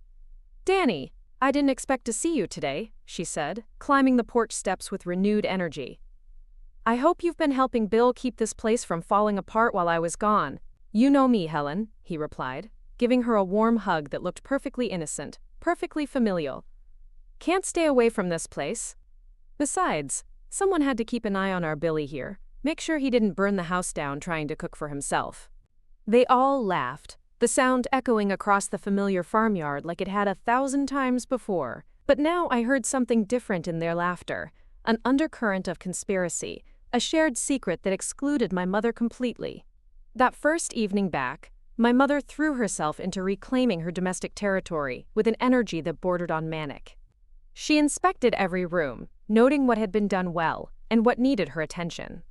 "Danny, I didn't expect to see you today," she said, climbing the porch steps with renewed energy. "I hope you've been helping Bill keep this place from falling apart while I was gone." "You know me, Helen," he replied, giving her a warm hug that looked perfectly innocent, perfectly familial. "Can't stay away from this place. Besides, someone had to keep an eye on our Billy here, make sure he didn't burn the house down trying to cook for himself." They all laughed. the sound echoing across the familiar farmyard like it had 1,000 times before. But now I heard something different in their laughter, an undercurrent of conspiracy, a shared secret that excluded my mother completely. That first evening back, my mother threw herself into reclaiming her domestic territory with an energy that bordered on manic. She inspected every room, noting what had been done well and what needed her attention.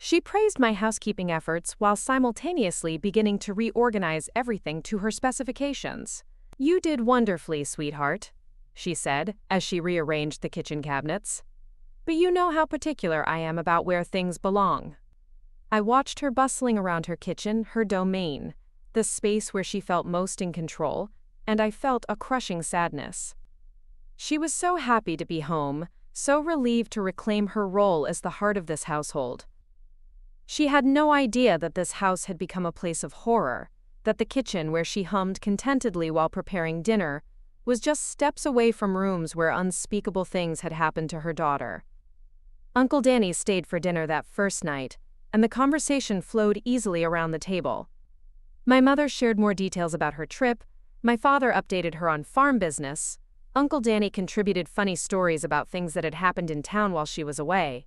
She praised my housekeeping efforts while simultaneously beginning to reorganize everything to her specifications. "You did wonderfully, sweetheart," she said as she rearranged the kitchen cabinets. "But you know how particular I am about where things belong." I watched her bustling around her kitchen, her domain, the space where she felt most in control, and I felt a crushing sadness. She was so happy to be home, so relieved to reclaim her role as the heart of this household. She had no idea that this house had become a place of horror, that the kitchen where she hummed contentedly while preparing dinner was just steps away from rooms where unspeakable things had happened to her daughter. Uncle Danny stayed for dinner that first night, and the conversation flowed easily around the table. My mother shared more details about her trip, my father updated her on farm business, Uncle Danny contributed funny stories about things that had happened in town while she was away.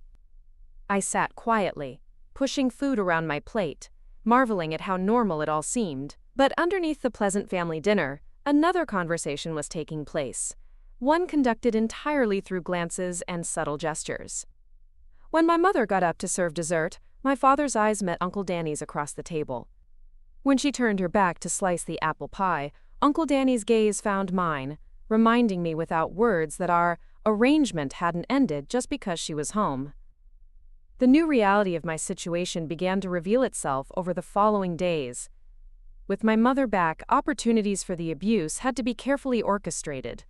I sat quietly, pushing food around my plate, marveling at how normal it all seemed. But underneath the pleasant family dinner, another conversation was taking place, one conducted entirely through glances and subtle gestures. When my mother got up to serve dessert, my father's eyes met Uncle Danny's across the table. When she turned her back to slice the apple pie, Uncle Danny's gaze found mine, reminding me without words that our arrangement hadn't ended just because she was home. The new reality of my situation began to reveal itself over the following days. With my mother back, opportunities for the abuse had to be carefully orchestrated.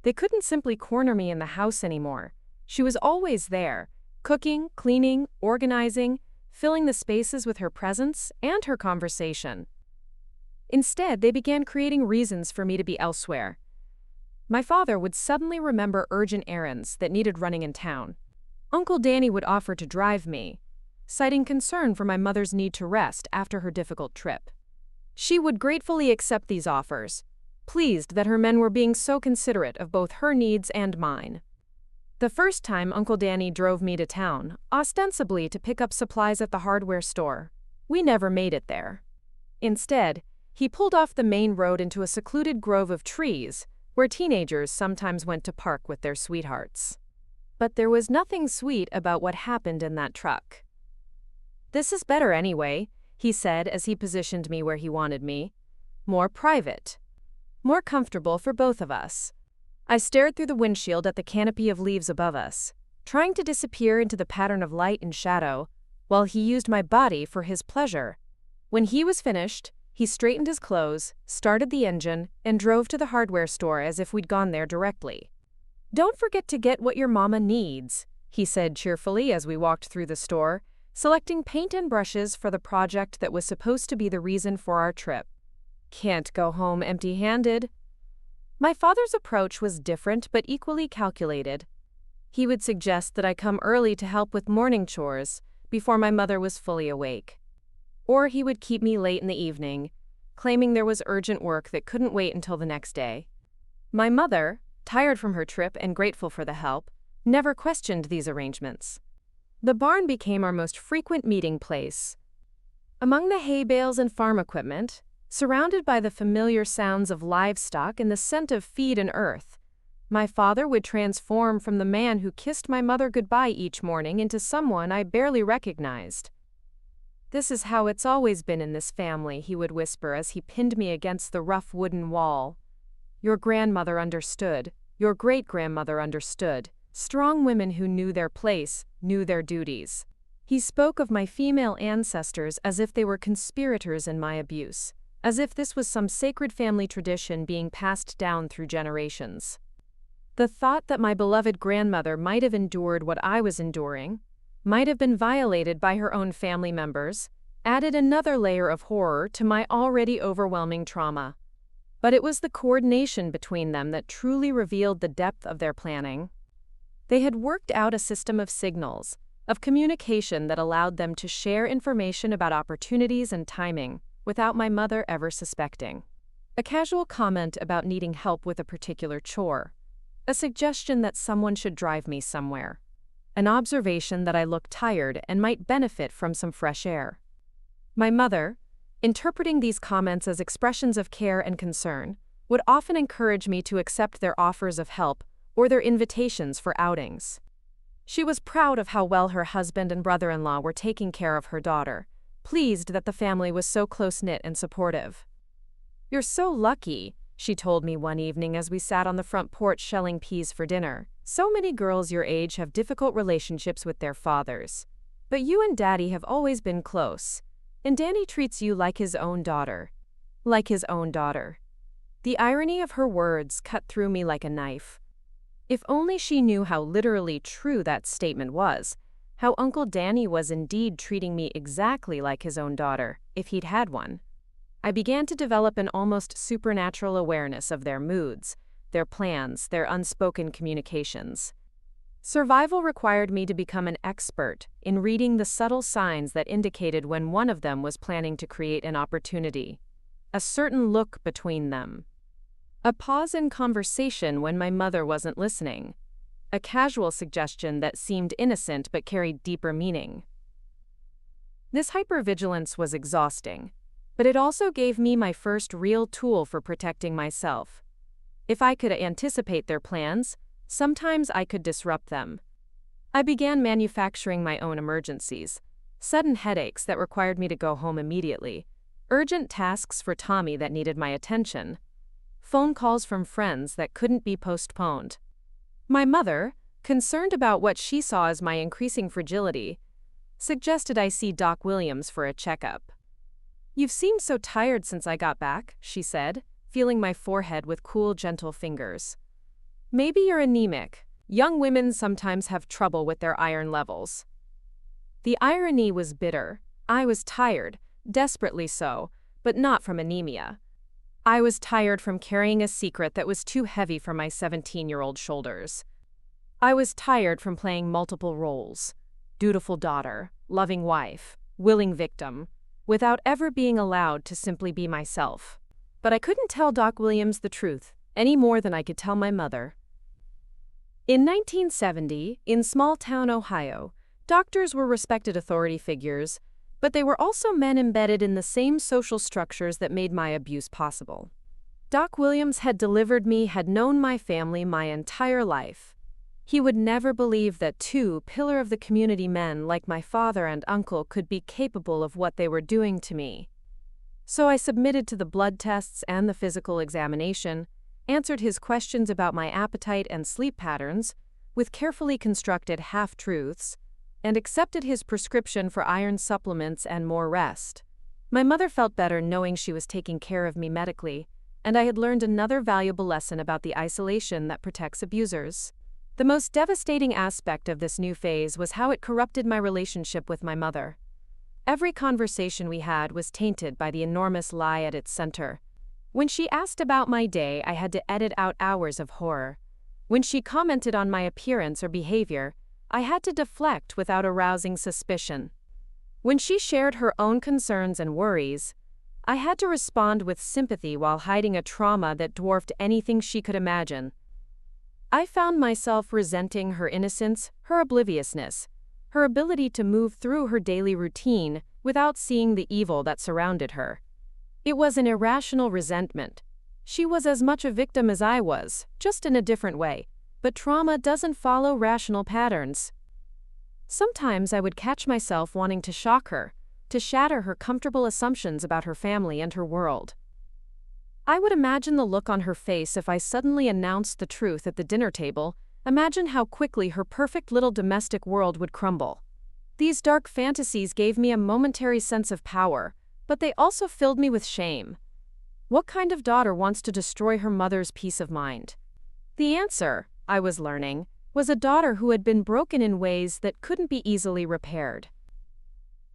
They couldn't simply corner me in the house anymore. She was always there, cooking, cleaning, organizing, filling the spaces with her presence and her conversation. Instead, they began creating reasons for me to be elsewhere. My father would suddenly remember urgent errands that needed running in town. Uncle Danny would offer to drive me, citing concern for my mother's need to rest after her difficult trip. She would gratefully accept these offers, pleased that her men were being so considerate of both her needs and mine. The first time Uncle Danny drove me to town, ostensibly to pick up supplies at the hardware store, we never made it there. Instead, he pulled off the main road into a secluded grove of trees, where teenagers sometimes went to park with their sweethearts. But there was nothing sweet about what happened in that truck. "This is better anyway," he said as he positioned me where he wanted me. "More private. More comfortable for both of us." I stared through the windshield at the canopy of leaves above us, trying to disappear into the pattern of light and shadow, while he used my body for his pleasure. When he was finished, he straightened his clothes, started the engine, and drove to the hardware store as if we'd gone there directly. "Don't forget to get what your mama needs," he said cheerfully as we walked through the store, selecting paint and brushes for the project that was supposed to be the reason for our trip. "Can't go home empty-handed." My father's approach was different but equally calculated. He would suggest that I come early to help with morning chores before my mother was fully awake. Or he would keep me late in the evening, claiming there was urgent work that couldn't wait until the next day. My mother, tired from her trip and grateful for the help, never questioned these arrangements. The barn became our most frequent meeting place. Among the hay bales and farm equipment, surrounded by the familiar sounds of livestock and the scent of feed and earth, my father would transform from the man who kissed my mother goodbye each morning into someone I barely recognized. "This is how it's always been in this family," he would whisper as he pinned me against the rough wooden wall. "Your grandmother understood. Your great-grandmother understood. Strong women who knew their place, knew their duties." He spoke of my female ancestors as if they were conspirators in my abuse, as if this was some sacred family tradition being passed down through generations. The thought that my beloved grandmother might have endured what I was enduring, might have been violated by her own family members, added another layer of horror to my already overwhelming trauma. But it was the coordination between them that truly revealed the depth of their planning. They had worked out a system of signals, of communication that allowed them to share information about opportunities and timing, without my mother ever suspecting. A casual comment about needing help with a particular chore. A suggestion that someone should drive me somewhere. An observation that I looked tired and might benefit from some fresh air. My mother, interpreting these comments as expressions of care and concern, would often encourage me to accept their offers of help or their invitations for outings. She was proud of how well her husband and brother-in-law were taking care of her daughter, pleased that the family was so close-knit and supportive. "You're so lucky," she told me one evening as we sat on the front porch shelling peas for dinner. "So many girls your age have difficult relationships with their fathers. But you and Daddy have always been close. And Danny treats you like his own daughter." Like his own daughter. The irony of her words cut through me like a knife. If only she knew how literally true that statement was, how Uncle Danny was indeed treating me exactly like his own daughter, if he'd had one. I began to develop an almost supernatural awareness of their moods, their plans, their unspoken communications. Survival required me to become an expert in reading the subtle signs that indicated when one of them was planning to create an opportunity. A certain look between them. A pause in conversation when my mother wasn't listening. A casual suggestion that seemed innocent but carried deeper meaning. This hypervigilance was exhausting, but it also gave me my first real tool for protecting myself. If I could anticipate their plans, sometimes I could disrupt them. I began manufacturing my own emergencies, sudden headaches that required me to go home immediately, urgent tasks for Tommy that needed my attention, phone calls from friends that couldn't be postponed. My mother, concerned about what she saw as my increasing fragility, suggested I see Doc Williams for a checkup. "You've seemed so tired since I got back," she said, feeling my forehead with cool, gentle fingers. "Maybe you're anemic. Young women sometimes have trouble with their iron levels." The irony was bitter. I was tired, desperately so, but not from anemia. I was tired from carrying a secret that was too heavy for my 17-year-old shoulders. I was tired from playing multiple roles: dutiful daughter, loving wife, willing victim, without ever being allowed to simply be myself. But I couldn't tell Doc Williams the truth, any more than I could tell my mother. In 1970, in small-town Ohio, doctors were respected authority figures, but they were also men embedded in the same social structures that made my abuse possible. Doc Williams had delivered me, had known my family my entire life. He would never believe that two pillar-of-the-community men like my father and uncle could be capable of what they were doing to me. So I submitted to the blood tests and the physical examination, answered his questions about my appetite and sleep patterns with carefully constructed half-truths, and accepted his prescription for iron supplements and more rest. My mother felt better knowing she was taking care of me medically, and I had learned another valuable lesson about the isolation that protects abusers. The most devastating aspect of this new phase was how it corrupted my relationship with my mother. Every conversation we had was tainted by the enormous lie at its center. When she asked about my day, I had to edit out hours of horror. When she commented on my appearance or behavior, I had to deflect without arousing suspicion. When she shared her own concerns and worries, I had to respond with sympathy while hiding a trauma that dwarfed anything she could imagine. I found myself resenting her innocence, her obliviousness, her ability to move through her daily routine without seeing the evil that surrounded her. It was an irrational resentment. She was as much a victim as I was, just in a different way. But trauma doesn't follow rational patterns. Sometimes I would catch myself wanting to shock her, to shatter her comfortable assumptions about her family and her world. I would imagine the look on her face if I suddenly announced the truth at the dinner table, imagine how quickly her perfect little domestic world would crumble. These dark fantasies gave me a momentary sense of power, but they also filled me with shame. What kind of daughter wants to destroy her mother's peace of mind? The answer, I was learning, was a daughter who had been broken in ways that couldn't be easily repaired.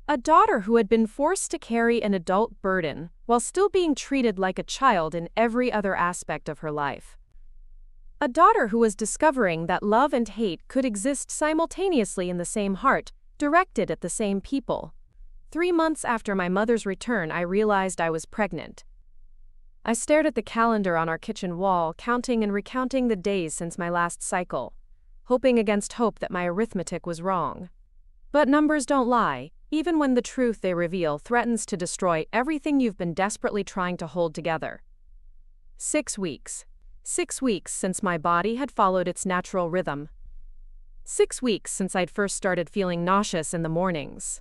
A daughter who had been forced to carry an adult burden while still being treated like a child in every other aspect of her life. A daughter who was discovering that love and hate could exist simultaneously in the same heart, directed at the same people. 3 months after my mother's return, I realized I was pregnant. I stared at the calendar on our kitchen wall, counting and recounting the days since my last cycle, hoping against hope that my arithmetic was wrong. But numbers don't lie, even when the truth they reveal threatens to destroy everything you've been desperately trying to hold together. 6 weeks. 6 weeks since my body had followed its natural rhythm. 6 weeks since I'd first started feeling nauseous in the mornings.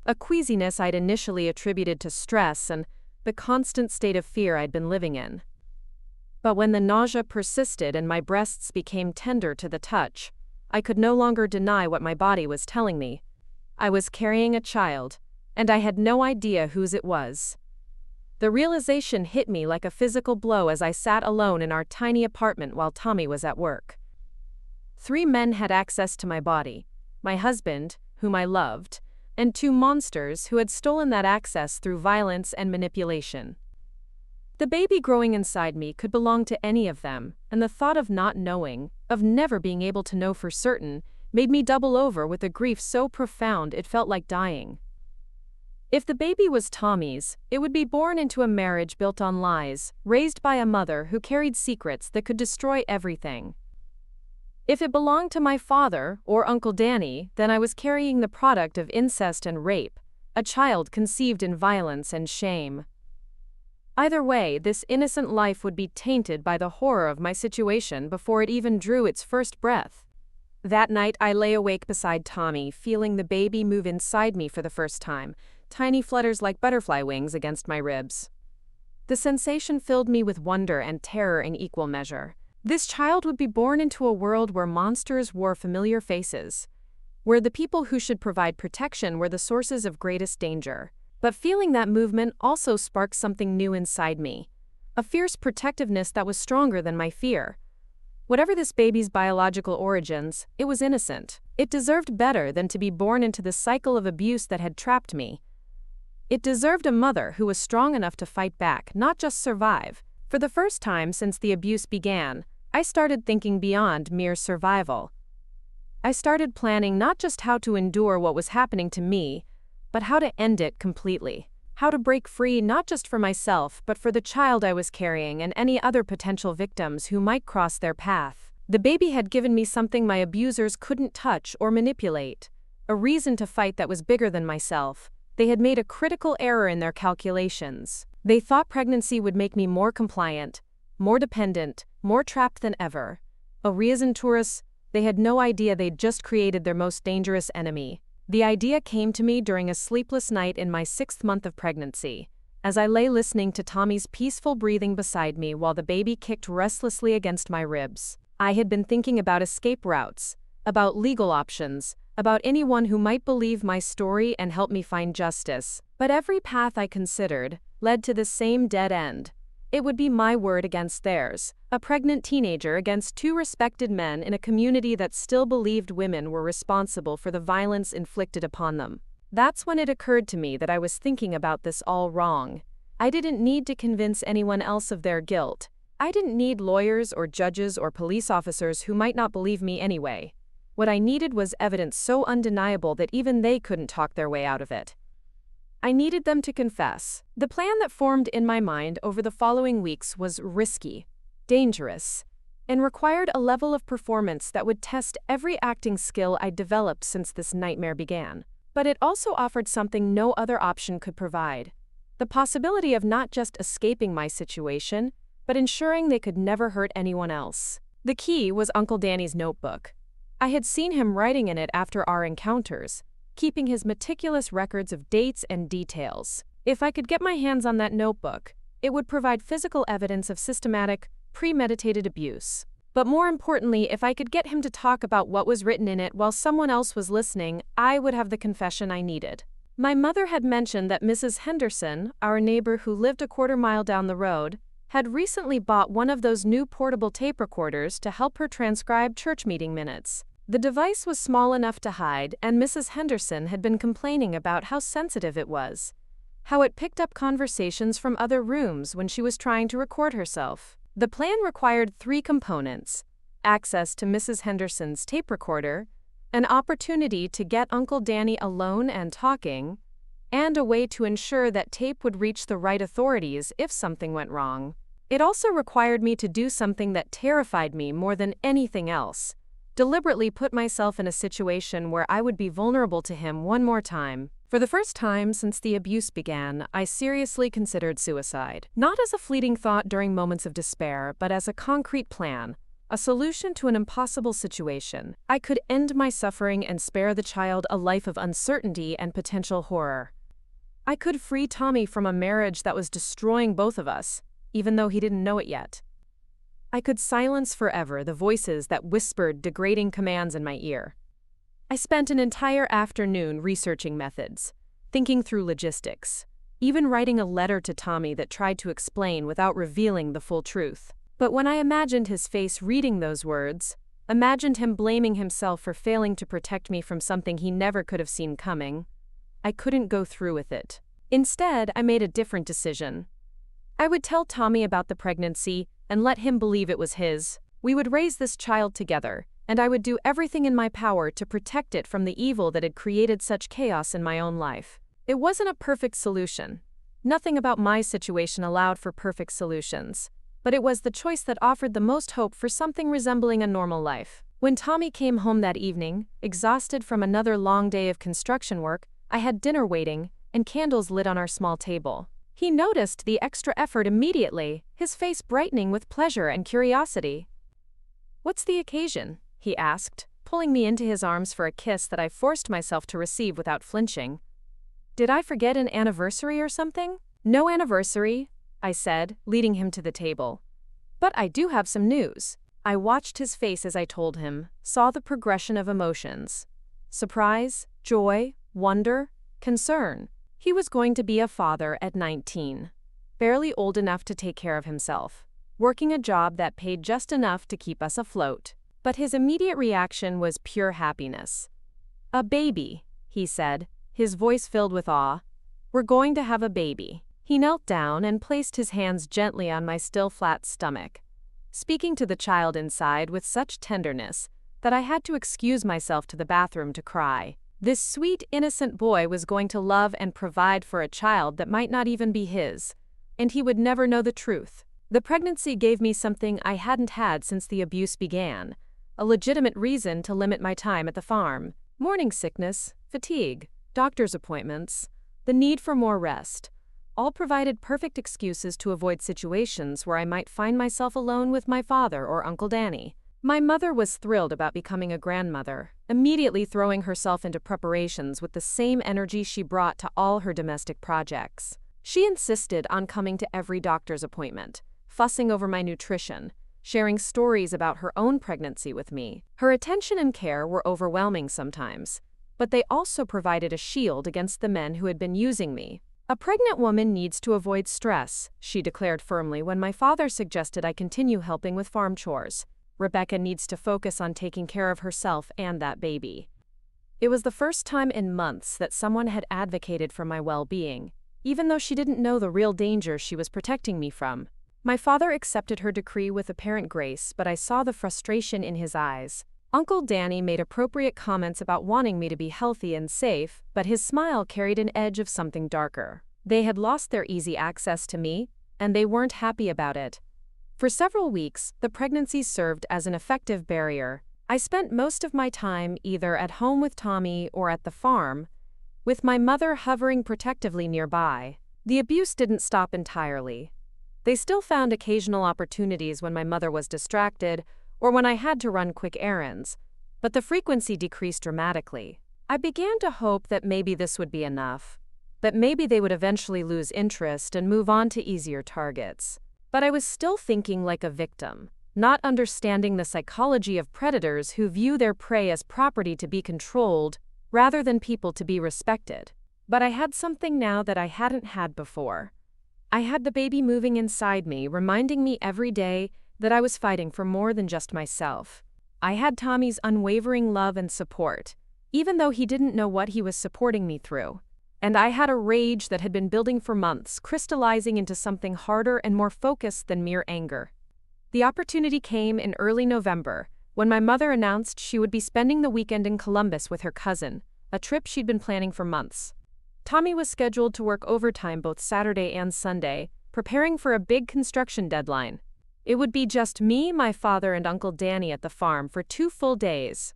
A queasiness I'd initially attributed to stress and the constant state of fear I'd been living in. But when the nausea persisted and my breasts became tender to the touch, I could no longer deny what my body was telling me. I was carrying a child, and I had no idea whose it was. The realization hit me like a physical blow as I sat alone in our tiny apartment while Tommy was at work. 3 men had access to my body: my husband, whom I loved, and 2 monsters who had stolen that access through violence and manipulation. The baby growing inside me could belong to any of them, and the thought of not knowing, of never being able to know for certain, made me double over with a grief so profound it felt like dying. If the baby was Tommy's, it would be born into a marriage built on lies, raised by a mother who carried secrets that could destroy everything. If it belonged to my father or Uncle Danny, then I was carrying the product of incest and rape, a child conceived in violence and shame. Either way, this innocent life would be tainted by the horror of my situation before it even drew its first breath. That night I lay awake beside Tommy, feeling the baby move inside me for the first time, tiny flutters like butterfly wings against my ribs. The sensation filled me with wonder and terror in equal measure. This child would be born into a world where monsters wore familiar faces, where the people who should provide protection were the sources of greatest danger. But feeling that movement also sparked something new inside me, a fierce protectiveness that was stronger than my fear. Whatever this baby's biological origins, it was innocent. It deserved better than to be born into the cycle of abuse that had trapped me. It deserved a mother who was strong enough to fight back, not just survive. For the first time since the abuse began, I started thinking beyond mere survival. I started planning not just how to endure what was happening to me, but how to end it completely. How to break free not just for myself, but for the child I was carrying and any other potential victims who might cross their path. The baby had given me something my abusers couldn't touch or manipulate, a reason to fight that was bigger than myself. They had made a critical error in their calculations. They thought pregnancy would make me more compliant, more dependent, more trapped than ever. A reason tourists, they had no idea they'd just created their most dangerous enemy. The idea came to me during a sleepless night in my 6th month of pregnancy, as I lay listening to Tommy's peaceful breathing beside me while the baby kicked restlessly against my ribs. I had been thinking about escape routes, about legal options, about anyone who might believe my story and help me find justice. But every path I considered led to the same dead end. It would be my word against theirs, a pregnant teenager against 2 respected men in a community that still believed women were responsible for the violence inflicted upon them. That's when it occurred to me that I was thinking about this all wrong. I didn't need to convince anyone else of their guilt. I didn't need lawyers or judges or police officers who might not believe me anyway. What I needed was evidence so undeniable that even they couldn't talk their way out of it. I needed them to confess. The plan that formed in my mind over the following weeks was risky, dangerous, and required a level of performance that would test every acting skill I'd developed since this nightmare began. But it also offered something no other option could provide: the possibility of not just escaping my situation, but ensuring they could never hurt anyone else. The key was Uncle Danny's notebook. I had seen him writing in it after our encounters, keeping his meticulous records of dates and details. If I could get my hands on that notebook, it would provide physical evidence of systematic, premeditated abuse. But more importantly, if I could get him to talk about what was written in it while someone else was listening, I would have the confession I needed. My mother had mentioned that Mrs. Henderson, our neighbor who lived a quarter mile down the road, had recently bought one of those new portable tape recorders to help her transcribe church meeting minutes. The device was small enough to hide, and Mrs. Henderson had been complaining about how sensitive it was, how it picked up conversations from other rooms when she was trying to record herself. The plan required 3 components: access to Mrs. Henderson's tape recorder, an opportunity to get Uncle Danny alone and talking, and a way to ensure that tape would reach the right authorities if something went wrong. It also required me to do something that terrified me more than anything else: deliberately put myself in a situation where I would be vulnerable to him one more time. For the first time since the abuse began, I seriously considered suicide. Not as a fleeting thought during moments of despair, but as a concrete plan, a solution to an impossible situation. I could end my suffering and spare the child a life of uncertainty and potential horror. I could free Tommy from a marriage that was destroying both of us, even though he didn't know it yet. I could silence forever the voices that whispered degrading commands in my ear. I spent an entire afternoon researching methods, thinking through logistics, even writing a letter to Tommy that tried to explain without revealing the full truth. But when I imagined his face reading those words, imagined him blaming himself for failing to protect me from something he never could have seen coming, I couldn't go through with it. Instead, I made a different decision. I would tell Tommy about the pregnancy and let him believe it was his. We would raise this child together, and I would do everything in my power to protect it from the evil that had created such chaos in my own life. It wasn't a perfect solution. Nothing about my situation allowed for perfect solutions, but it was the choice that offered the most hope for something resembling a normal life. When Tommy came home that evening, exhausted from another long day of construction work, I had dinner waiting and candles lit on our small table. He noticed the extra effort immediately, his face brightening with pleasure and curiosity. "What's the occasion?" he asked, pulling me into his arms for a kiss that I forced myself to receive without flinching. "Did I forget an anniversary or something?" "No anniversary," I said, leading him to the table. "But I do have some news." I watched his face as I told him, saw the progression of emotions: surprise, joy, wonder, concern. He was going to be a father at 19, barely old enough to take care of himself, working a job that paid just enough to keep us afloat. But his immediate reaction was pure happiness. "A baby," he said, his voice filled with awe. "We're going to have a baby." He knelt down and placed his hands gently on my still flat stomach, speaking to the child inside with such tenderness that I had to excuse myself to the bathroom to cry. This sweet, innocent boy was going to love and provide for a child that might not even be his, and he would never know the truth. The pregnancy gave me something I hadn't had since the abuse began: a legitimate reason to limit my time at the farm. Morning sickness, fatigue, doctor's appointments, the need for more rest, all provided perfect excuses to avoid situations where I might find myself alone with my father or Uncle Danny. My mother was thrilled about becoming a grandmother, immediately throwing herself into preparations with the same energy she brought to all her domestic projects. She insisted on coming to every doctor's appointment, fussing over my nutrition, sharing stories about her own pregnancy with me. Her attention and care were overwhelming sometimes, but they also provided a shield against the men who had been using me. "A pregnant woman needs to avoid stress," she declared firmly when my father suggested I continue helping with farm chores. "Rebecca needs to focus on taking care of herself and that baby." It was the first time in months that someone had advocated for my well-being, even though she didn't know the real danger she was protecting me from. My father accepted her decree with apparent grace, but I saw the frustration in his eyes. Uncle Danny made appropriate comments about wanting me to be healthy and safe, but his smile carried an edge of something darker. They had lost their easy access to me, and they weren't happy about it. For several weeks, the pregnancy served as an effective barrier. I spent most of my time either at home with Tommy or at the farm, with my mother hovering protectively nearby. The abuse didn't stop entirely. They still found occasional opportunities when my mother was distracted or when I had to run quick errands, but the frequency decreased dramatically. I began to hope that maybe this would be enough, that maybe they would eventually lose interest and move on to easier targets. But I was still thinking like a victim, not understanding the psychology of predators who view their prey as property to be controlled rather than people to be respected. But I had something now that I hadn't had before. I had the baby moving inside me, reminding me every day that I was fighting for more than just myself. I had Tommy's unwavering love and support, even though he didn't know what he was supporting me through. And I had a rage that had been building for months, crystallizing into something harder and more focused than mere anger. The opportunity came in early November, when my mother announced she would be spending the weekend in Columbus with her cousin, a trip she'd been planning for months. Tommy was scheduled to work overtime both Saturday and Sunday, preparing for a big construction deadline. It would be just me, my father, and Uncle Danny at the farm for 2 full days.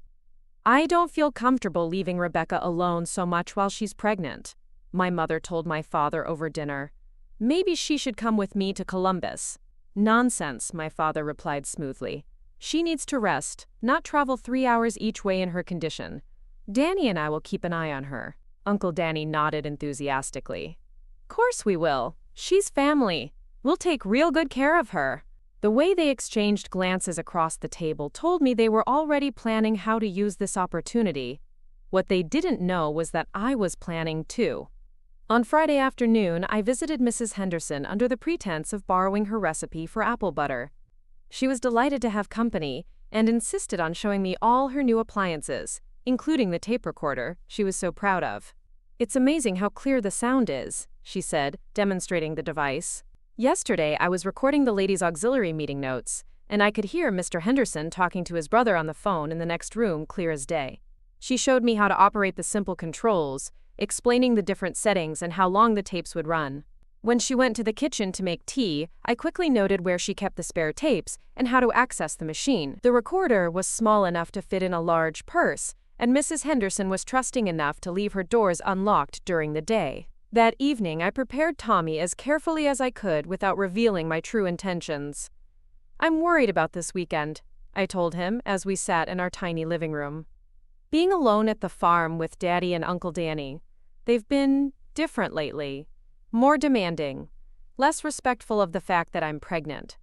I don't feel comfortable leaving Rebecca alone so much while she's pregnant, my mother told my father over dinner. Maybe she should come with me to Columbus. Nonsense, my father replied smoothly. She needs to rest, not travel 3 hours each way in her condition. Danny and I will keep an eye on her. Uncle Danny nodded enthusiastically. Course we will. She's family. We'll take real good care of her. The way they exchanged glances across the table told me they were already planning how to use this opportunity. What they didn't know was that I was planning too. On Friday afternoon, I visited Mrs. Henderson under the pretense of borrowing her recipe for apple butter. She was delighted to have company and insisted on showing me all her new appliances, including the tape recorder she was so proud of. It's amazing how clear the sound is, she said, demonstrating the device. Yesterday, I was recording the ladies' auxiliary meeting notes, and I could hear Mr. Henderson talking to his brother on the phone in the next room clear as day. She showed me how to operate the simple controls, explaining the different settings and how long the tapes would run. When she went to the kitchen to make tea, I quickly noted where she kept the spare tapes and how to access the machine. The recorder was small enough to fit in a large purse, and Mrs. Henderson was trusting enough to leave her doors unlocked during the day. That evening, I prepared Tommy as carefully as I could without revealing my true intentions. I'm worried about this weekend, I told him as we sat in our tiny living room. Being alone at the farm with Daddy and Uncle Danny, they've been different lately, more demanding, less respectful of the fact that I'm pregnant.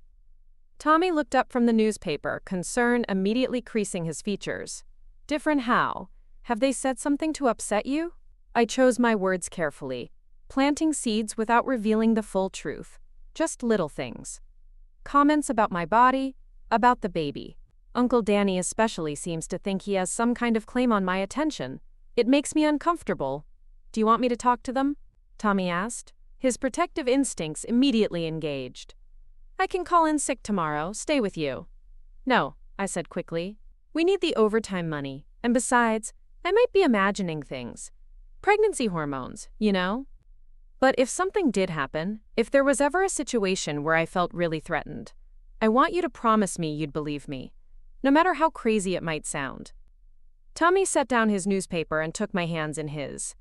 Tommy looked up from the newspaper, concern immediately creasing his features. Different how? Have they said something to upset you? I chose my words carefully, planting seeds without revealing the full truth. Just little things. Comments about my body, about the baby. Uncle Danny especially seems to think he has some kind of claim on my attention. It makes me uncomfortable. Do you want me to talk to them? Tommy asked, his protective instincts immediately engaged. I can call in sick tomorrow, stay with you. No, I said quickly. We need the overtime money, and besides, I might be imagining things. Pregnancy hormones, you know? But if something did happen, if there was ever a situation where I felt really threatened, I want you to promise me you'd believe me, no matter how crazy it might sound. Tommy set down his newspaper and took my hands in his.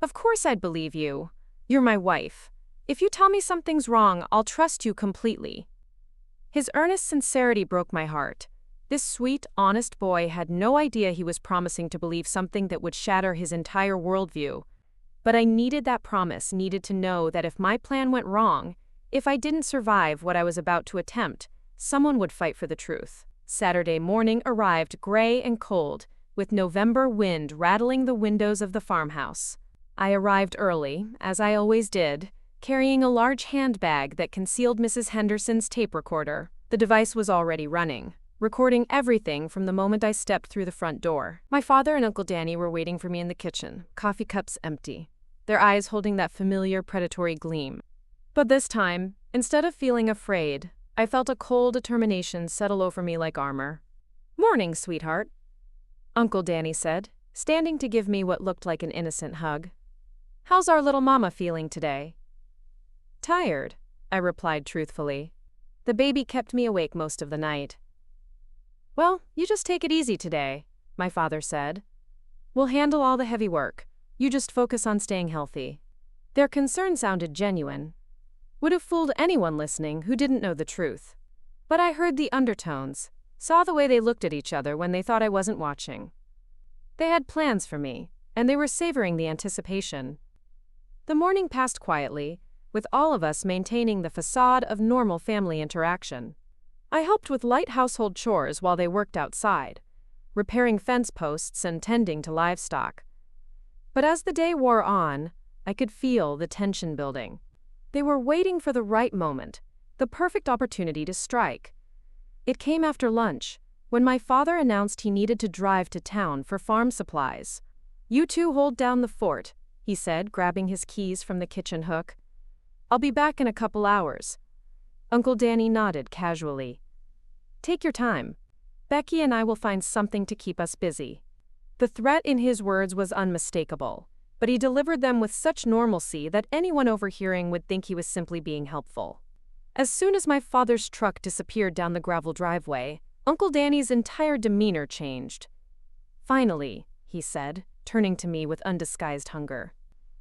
Of course I'd believe you. You're my wife. If you tell me something's wrong, I'll trust you completely. His earnest sincerity broke my heart. This sweet, honest boy had no idea he was promising to believe something that would shatter his entire worldview. But I needed that promise, needed to know that if my plan went wrong, if I didn't survive what I was about to attempt, someone would fight for the truth. Saturday morning arrived gray and cold, with November wind rattling the windows of the farmhouse. I arrived early, as I always did, carrying a large handbag that concealed Mrs. Henderson's tape recorder. The device was already running, recording everything from the moment I stepped through the front door. My father and Uncle Danny were waiting for me in the kitchen, coffee cups empty, their eyes holding that familiar predatory gleam. But this time, instead of feeling afraid, I felt a cold determination settle over me like armor. Morning, sweetheart, Uncle Danny said, standing to give me what looked like an innocent hug. How's our little mama feeling today? Tired, I replied truthfully. The baby kept me awake most of the night. Well, you just take it easy today, my father said. We'll handle all the heavy work. You just focus on staying healthy. Their concern sounded genuine. Would have fooled anyone listening who didn't know the truth. But I heard the undertones, saw the way they looked at each other when they thought I wasn't watching. They had plans for me, and they were savoring the anticipation. The morning passed quietly, with all of us maintaining the facade of normal family interaction. I helped with light household chores while they worked outside, repairing fence posts and tending to livestock. But as the day wore on, I could feel the tension building. They were waiting for the right moment, the perfect opportunity to strike. It came after lunch, when my father announced he needed to drive to town for farm supplies. You two hold down the fort, he said, grabbing his keys from the kitchen hook. I'll be back in a couple hours. Uncle Danny nodded casually. Take your time. Becky and I will find something to keep us busy. The threat in his words was unmistakable, but he delivered them with such normalcy that anyone overhearing would think he was simply being helpful. As soon as my father's truck disappeared down the gravel driveway, Uncle Danny's entire demeanor changed. "Finally," he said, turning to me with undisguised hunger.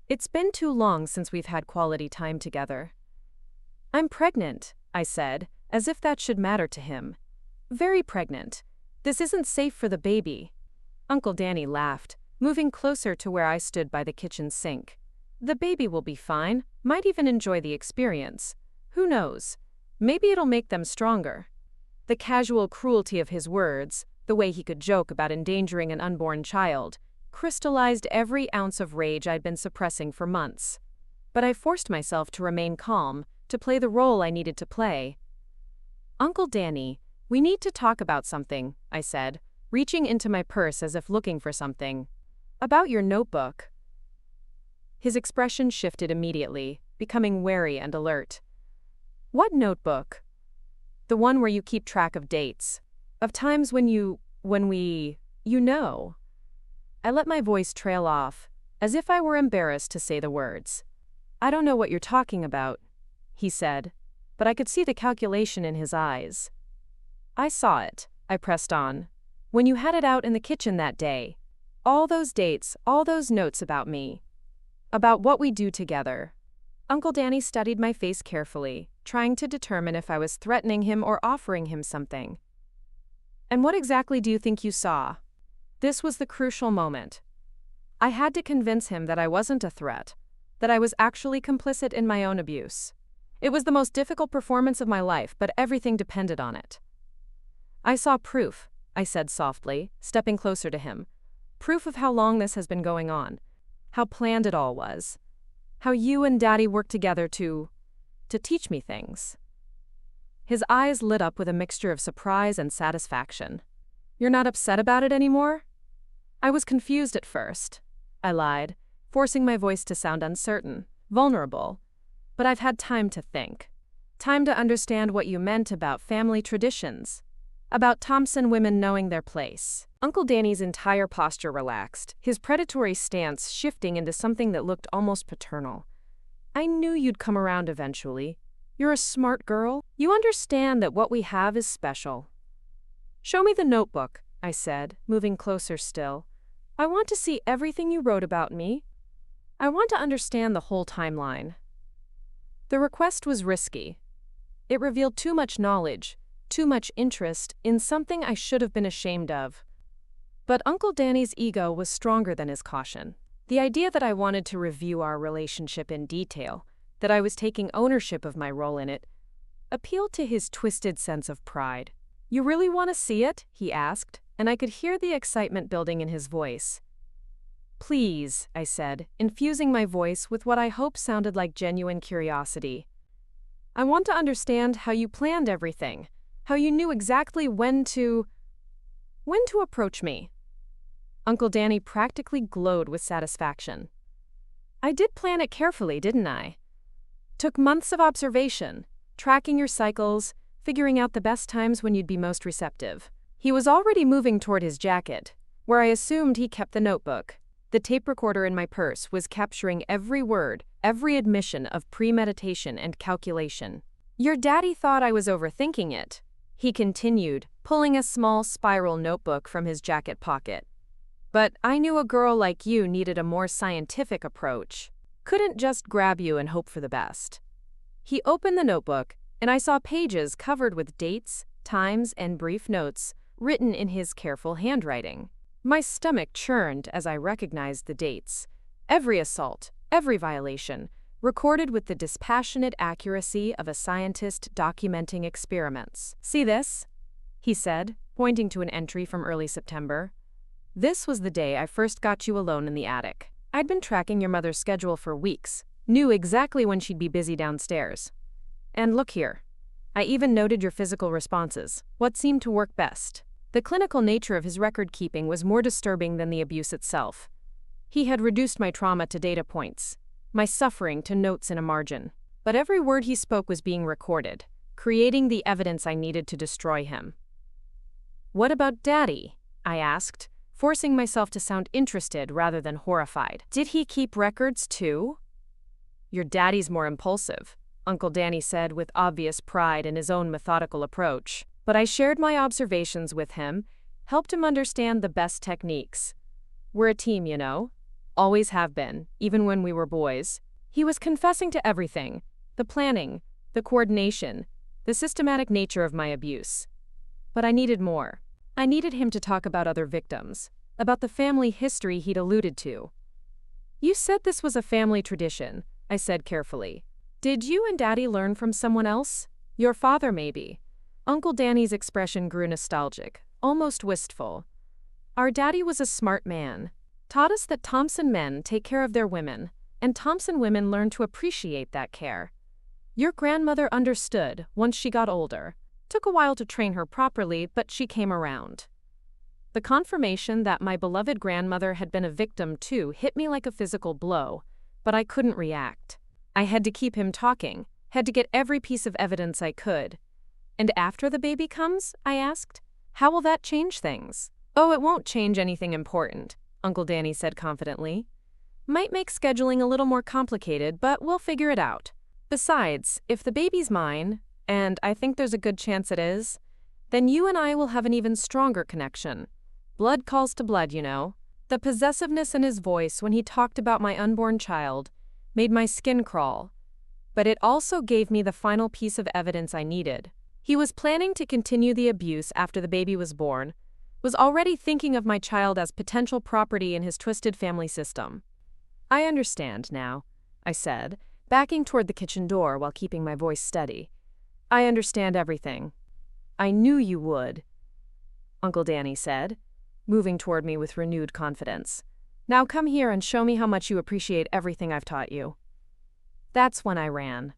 "It's been too long since we've had quality time together." "I'm pregnant," I said, as if that should matter to him. "Very pregnant. This isn't safe for the baby." Uncle Danny laughed, moving closer to where I stood by the kitchen sink. "The baby will be fine, might even enjoy the experience. Who knows? Maybe it'll make them stronger." The casual cruelty of his words, the way he could joke about endangering an unborn child, crystallized every ounce of rage I'd been suppressing for months. But I forced myself to remain calm, to play the role I needed to play. "Uncle Danny, we need to talk about something," I said, reaching into my purse as if looking for something. "About your notebook." His expression shifted immediately, becoming wary and alert. "What notebook?" "The one where you keep track of dates. Of times when we, you know." I let my voice trail off, as if I were embarrassed to say the words. "I don't know what you're talking about," he said, but I could see the calculation in his eyes. "I saw it," I pressed on, "when you had it out in the kitchen that day. All those dates, all those notes about me. About what we do together." Uncle Danny studied my face carefully, trying to determine if I was threatening him or offering him something. "And what exactly do you think you saw?" This was the crucial moment. I had to convince him that I wasn't a threat, that I was actually complicit in my own abuse. It was the most difficult performance of my life, but everything depended on it. "I saw proof," I said softly, stepping closer to him. "Proof of how long this has been going on, how planned it all was, how you and Daddy worked together to teach me things." His eyes lit up with a mixture of surprise and satisfaction. "You're not upset about it anymore?" "I was confused at first," I lied, forcing my voice to sound uncertain, vulnerable. "But I've had time to think. Time to understand what you meant about family traditions. About Thompson women knowing their place." Uncle Danny's entire posture relaxed, his predatory stance shifting into something that looked almost paternal. "I knew you'd come around eventually. You're a smart girl. You understand that what we have is special." "Show me the notebook," I said, moving closer still. "I want to see everything you wrote about me. I want to understand the whole timeline." The request was risky. It revealed too much knowledge, too much interest in something I should have been ashamed of. But Uncle Danny's ego was stronger than his caution. The idea that I wanted to review our relationship in detail, that I was taking ownership of my role in it, appealed to his twisted sense of pride. "You really want to see it?" he asked, and I could hear the excitement building in his voice. "Please," I said, infusing my voice with what I hope sounded like genuine curiosity. "I want to understand how you planned everything, how you knew exactly when to approach me." Uncle Danny practically glowed with satisfaction. "I did plan it carefully, didn't I? Took months of observation, tracking your cycles, figuring out the best times when you'd be most receptive." He was already moving toward his jacket, where I assumed he kept the notebook. The tape recorder in my purse was capturing every word, every admission of premeditation and calculation. "Your daddy thought I was overthinking it," he continued, pulling a small spiral notebook from his jacket pocket. "But I knew a girl like you needed a more scientific approach. Couldn't just grab you and hope for the best." He opened the notebook, and I saw pages covered with dates, times, and brief notes written in his careful handwriting. My stomach churned as I recognized the dates. Every assault, every violation, recorded with the dispassionate accuracy of a scientist documenting experiments. "See this?" he said, pointing to an entry from early September. "This was the day I first got you alone in the attic. I'd been tracking your mother's schedule for weeks, knew exactly when she'd be busy downstairs. And look here. I even noted your physical responses, what seemed to work best." The clinical nature of his record-keeping was more disturbing than the abuse itself. He had reduced my trauma to data points, my suffering to notes in a margin. But every word he spoke was being recorded, creating the evidence I needed to destroy him. "What about Daddy?" I asked, forcing myself to sound interested rather than horrified. Did he keep records too? Your daddy's more impulsive, Uncle Danny said with obvious pride in his own methodical approach. But I shared my observations with him, helped him understand the best techniques. We're a team, you know. Always have been, even when we were boys. He was confessing to everything: the planning, the coordination, the systematic nature of my abuse. But I needed more. I needed him to talk about other victims, about the family history he'd alluded to. You said this was a family tradition, I said carefully. Did you and Daddy learn from someone else? Your father, maybe. Uncle Danny's expression grew nostalgic, almost wistful. Our daddy was a smart man. Taught us that Thompson men take care of their women, and Thompson women learn to appreciate that care. Your grandmother understood once she got older. Took a while to train her properly, but she came around. The confirmation that my beloved grandmother had been a victim too hit me like a physical blow, but I couldn't react. I had to keep him talking, had to get every piece of evidence I could. And after the baby comes, I asked, how will that change things? Oh, it won't change anything important, Uncle Danny said confidently. Might make scheduling a little more complicated, but we'll figure it out. Besides, if the baby's mine, and I think there's a good chance it is, then you and I will have an even stronger connection. Blood calls to blood, you know. The possessiveness in his voice when he talked about my unborn child made my skin crawl. But it also gave me the final piece of evidence I needed. He was planning to continue the abuse after the baby was born, was already thinking of my child as potential property in his twisted family system. I understand now, I said, backing toward the kitchen door while keeping my voice steady. I understand everything. I knew you would, Uncle Danny said, moving toward me with renewed confidence. Now come here and show me how much you appreciate everything I've taught you. That's when I ran.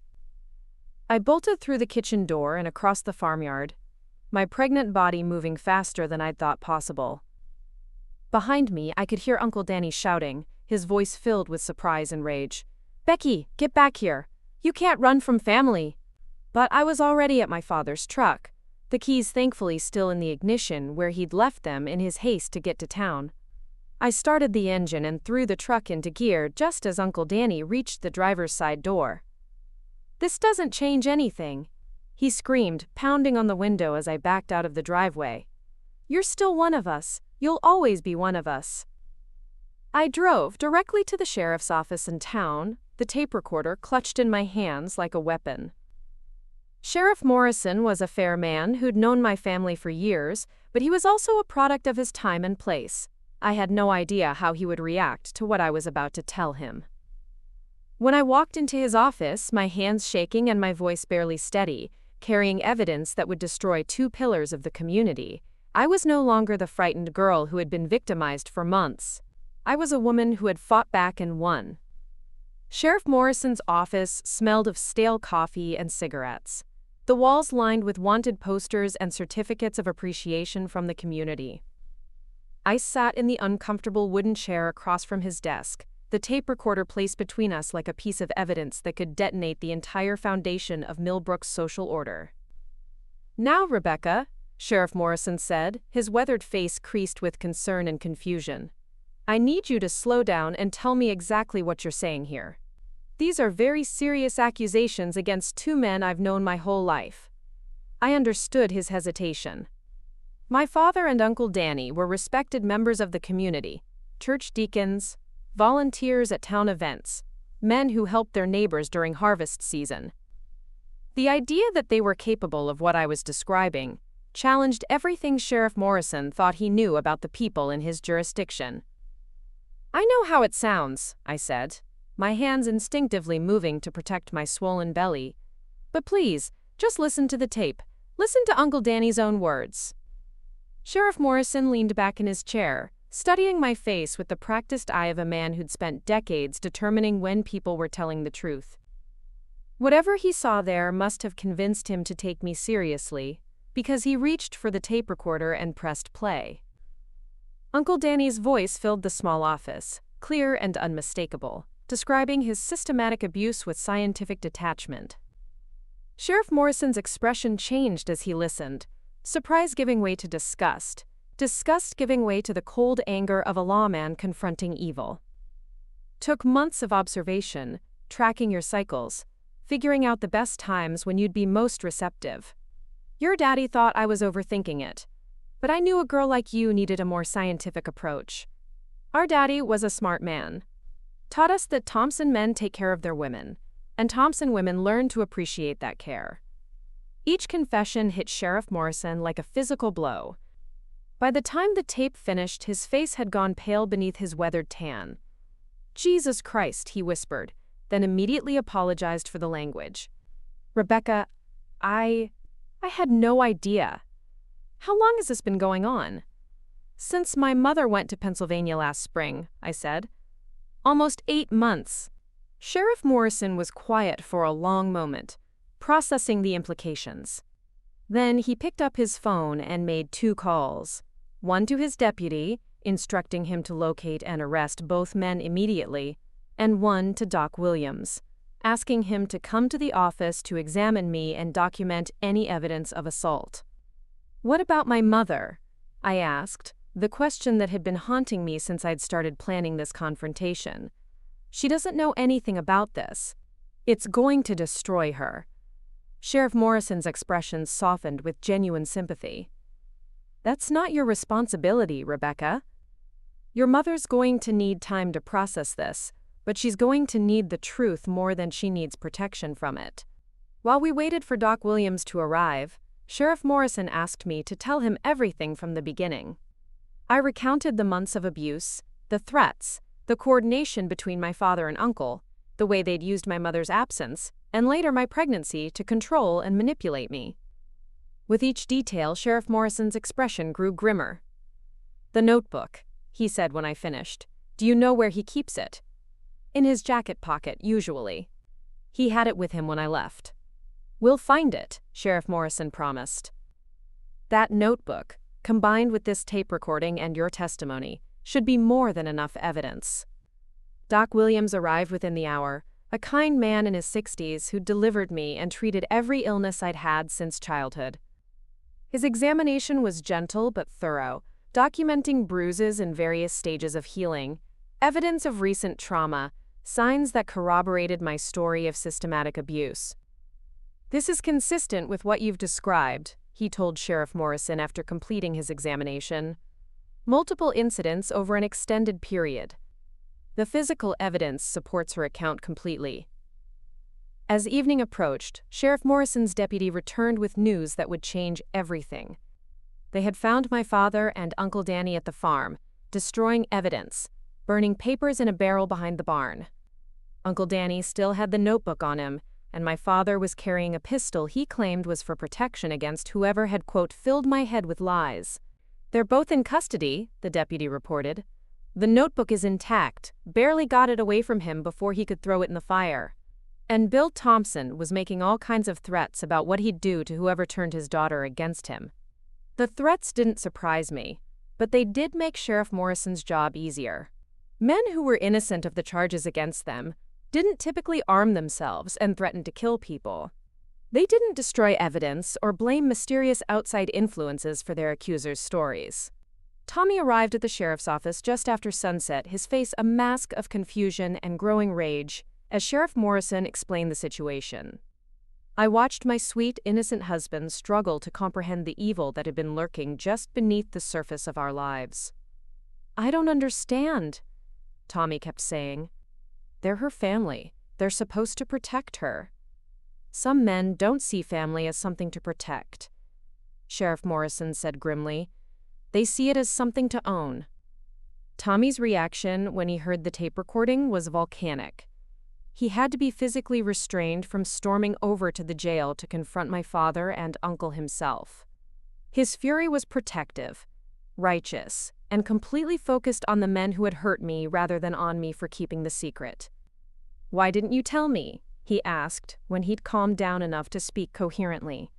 I bolted through the kitchen door and across the farmyard, my pregnant body moving faster than I'd thought possible. Behind me, I could hear Uncle Danny shouting, his voice filled with surprise and rage. Becky, get back here. You can't run from family. But I was already at my father's truck, the keys thankfully still in the ignition where he'd left them in his haste to get to town. I started the engine and threw the truck into gear just as Uncle Danny reached the driver's side door. This doesn't change anything, he screamed, pounding on the window as I backed out of the driveway. You're still one of us. You'll always be one of us. I drove directly to the sheriff's office in town, the tape recorder clutched in my hands like a weapon. Sheriff Morrison was a fair man who'd known my family for years, but he was also a product of his time and place. I had no idea how he would react to what I was about to tell him. When I walked into his office, my hands shaking and my voice barely steady, carrying evidence that would destroy two pillars of the community, I was no longer the frightened girl who had been victimized for months. I was a woman who had fought back and won. Sheriff Morrison's office smelled of stale coffee and cigarettes. The walls lined with wanted posters and certificates of appreciation from the community. I sat in the uncomfortable wooden chair across from his desk, the tape recorder placed between us like a piece of evidence that could detonate the entire foundation of Millbrook's social order. Now, Rebecca, Sheriff Morrison said, his weathered face creased with concern and confusion. I need you to slow down and tell me exactly what you're saying here. These are very serious accusations against two men I've known my whole life. I understood his hesitation. My father and Uncle Danny were respected members of the community, church deacons, volunteers at town events, men who helped their neighbors during harvest season. The idea that they were capable of what I was describing challenged everything Sheriff Morrison thought he knew about the people in his jurisdiction. I know how it sounds, I said, my hands instinctively moving to protect my swollen belly. But please, just listen to the tape. Listen to Uncle Danny's own words. Sheriff Morrison leaned back in his chair, studying my face with the practiced eye of a man who'd spent decades determining when people were telling the truth. Whatever he saw there must have convinced him to take me seriously, because he reached for the tape recorder and pressed play. Uncle Danny's voice filled the small office, clear and unmistakable, describing his systematic abuse with scientific detachment. Sheriff Morrison's expression changed as he listened, surprise giving way to disgust, disgust giving way to the cold anger of a lawman confronting evil. Took months of observation, tracking your cycles, figuring out the best times when you'd be most receptive. Your daddy thought I was overthinking it, but I knew a girl like you needed a more scientific approach. Our daddy was a smart man. Taught us that Thompson men take care of their women, and Thompson women learn to appreciate that care. Each confession hit Sheriff Morrison like a physical blow. By the time the tape finished, his face had gone pale beneath his weathered tan. "Jesus Christ," he whispered, then immediately apologized for the language. "Rebecca, I had no idea. How long has this been going on?" "Since my mother went to Pennsylvania last spring," I said. "Almost 8 months." Sheriff Morrison was quiet for a long moment, processing the implications. Then he picked up his phone and made 2 calls. One to his deputy, instructing him to locate and arrest both men immediately, and one to Doc Williams, asking him to come to the office to examine me and document any evidence of assault. "What about my mother?" I asked, the question that had been haunting me since I'd started planning this confrontation. "She doesn't know anything about this. It's going to destroy her." Sheriff Morrison's expression softened with genuine sympathy. "That's not your responsibility, Rebecca. Your mother's going to need time to process this, but she's going to need the truth more than she needs protection from it." While we waited for Doc Williams to arrive, Sheriff Morrison asked me to tell him everything from the beginning. I recounted the months of abuse, the threats, the coordination between my father and uncle, the way they'd used my mother's absence, and later my pregnancy to control and manipulate me. With each detail, Sheriff Morrison's expression grew grimmer. "The notebook," he said when I finished. "Do you know where he keeps it?" "In his jacket pocket, usually. He had it with him when I left." "We'll find it," Sheriff Morrison promised. "That notebook, combined with this tape recording and your testimony, should be more than enough evidence." Doc Williams arrived within the hour, a kind man in his 60s who delivered me and treated every illness I'd had since childhood. His examination was gentle but thorough, documenting bruises in various stages of healing, evidence of recent trauma, signs that corroborated my story of systematic abuse. "This is consistent with what you've described," he told Sheriff Morrison after completing his examination. "Multiple incidents over an extended period. The physical evidence supports her account completely." As evening approached, Sheriff Morrison's deputy returned with news that would change everything. They had found my father and Uncle Danny at the farm, destroying evidence, burning papers in a barrel behind the barn. Uncle Danny still had the notebook on him, and my father was carrying a pistol he claimed was for protection against whoever had, quote, "filled my head with lies." "They're both in custody," the deputy reported. "The notebook is intact, barely got it away from him before he could throw it in the fire. And Bill Thompson was making all kinds of threats about what he'd do to whoever turned his daughter against him." The threats didn't surprise me, but they did make Sheriff Morrison's job easier. Men who were innocent of the charges against them didn't typically arm themselves and threaten to kill people. They didn't destroy evidence or blame mysterious outside influences for their accusers' stories. Tommy arrived at the sheriff's office just after sunset, his face a mask of confusion and growing rage, as Sheriff Morrison explained the situation. I watched my sweet, innocent husband struggle to comprehend the evil that had been lurking just beneath the surface of our lives. "I don't understand," Tommy kept saying. "They're her family. They're supposed to protect her." "Some men don't see family as something to protect," Sheriff Morrison said grimly. "They see it as something to own." Tommy's reaction when he heard the tape recording was volcanic. He had to be physically restrained from storming over to the jail to confront my father and uncle himself. His fury was protective, righteous, and completely focused on the men who had hurt me rather than on me for keeping the secret. "Why didn't you tell me?" he asked when he'd calmed down enough to speak coherently.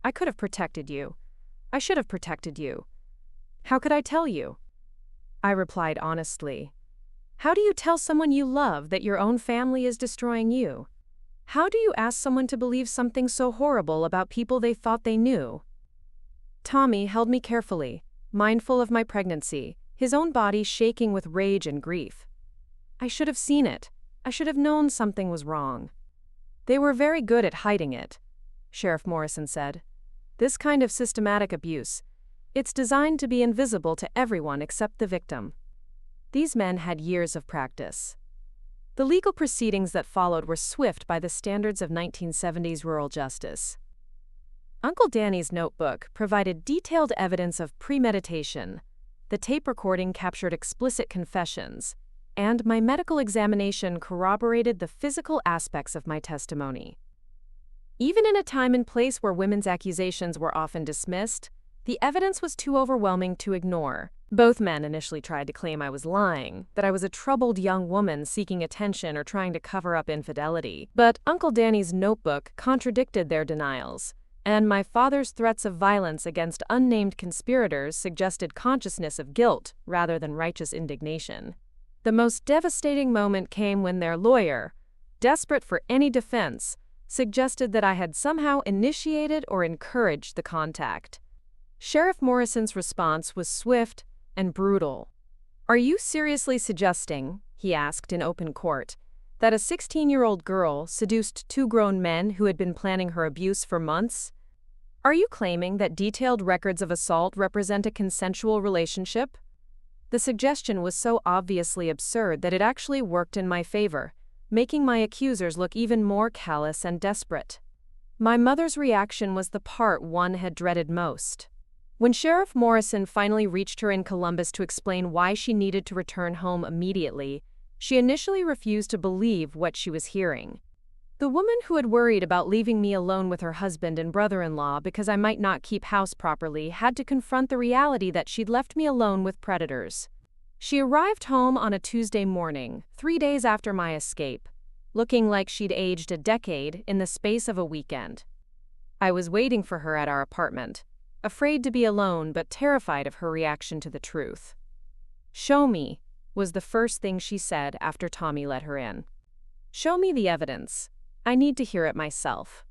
"I could have protected you. I should have protected you. How could I tell you?" I replied honestly. "How do you tell someone you love that your own family is destroying you? How do you ask someone to believe something so horrible about people they thought they knew?" Tommy held me carefully, mindful of my pregnancy, his own body shaking with rage and grief. I should have seen it. I should have known something was wrong. They were very good at hiding it, Sheriff Morrison said. This kind of systematic abuse, it's designed to be invisible to everyone except the victim. These men had years of practice. The legal proceedings that followed were swift by the standards of 1970s rural justice. Uncle Danny's notebook provided detailed evidence of premeditation. The tape recording captured explicit confessions, and my medical examination corroborated the physical aspects of my testimony. Even in a time and place where women's accusations were often dismissed, the evidence was too overwhelming to ignore. Both men initially tried to claim I was lying, that I was a troubled young woman seeking attention or trying to cover up infidelity. But Uncle Danny's notebook contradicted their denials, and my father's threats of violence against unnamed conspirators suggested consciousness of guilt rather than righteous indignation. The most devastating moment came when their lawyer, desperate for any defense, suggested that I had somehow initiated or encouraged the contact. Sheriff Morrison's response was swift and brutal. "Are you seriously suggesting," he asked in open court, "that a 16-year-old girl seduced two grown men who had been planning her abuse for months? Are you claiming that detailed records of assault represent a consensual relationship?" The suggestion was so obviously absurd that it actually worked in my favor, making my accusers look even more callous and desperate. My mother's reaction was the part one had dreaded most. When Sheriff Morrison finally reached her in Columbus to explain why she needed to return home immediately, she initially refused to believe what she was hearing. The woman who had worried about leaving me alone with her husband and brother-in-law because I might not keep house properly had to confront the reality that she'd left me alone with predators. She arrived home on a Tuesday morning, 3 days after my escape, looking like she'd aged a decade in the space of a weekend. I was waiting for her at our apartment, afraid to be alone but terrified of her reaction to the truth. "Show me," was the first thing she said after Tommy let her in. "Show me the evidence. I need to hear it myself."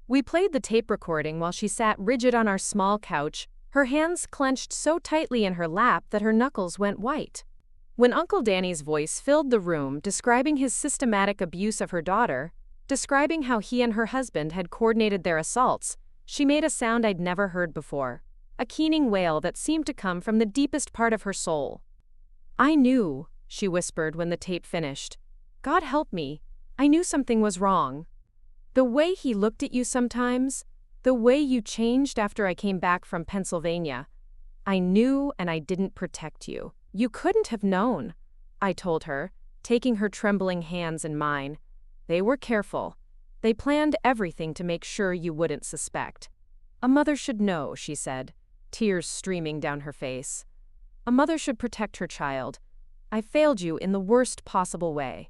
We played the tape recording while she sat rigid on our small couch, her hands clenched so tightly in her lap that her knuckles went white. When Uncle Danny's voice filled the room describing his systematic abuse of her daughter, describing how he and her husband had coordinated their assaults, she made a sound I'd never heard before, a keening wail that seemed to come from the deepest part of her soul. "I knew," she whispered when the tape finished. "God help me, I knew something was wrong. The way he looked at you sometimes, the way you changed after I came back from Pennsylvania. I knew and I didn't protect you. You couldn't have known," I told her, taking her trembling hands in mine. "They were careful. They planned everything to make sure you wouldn't suspect. A mother should know," she said, tears streaming down her face. "A mother should protect her child. I failed you in the worst possible way."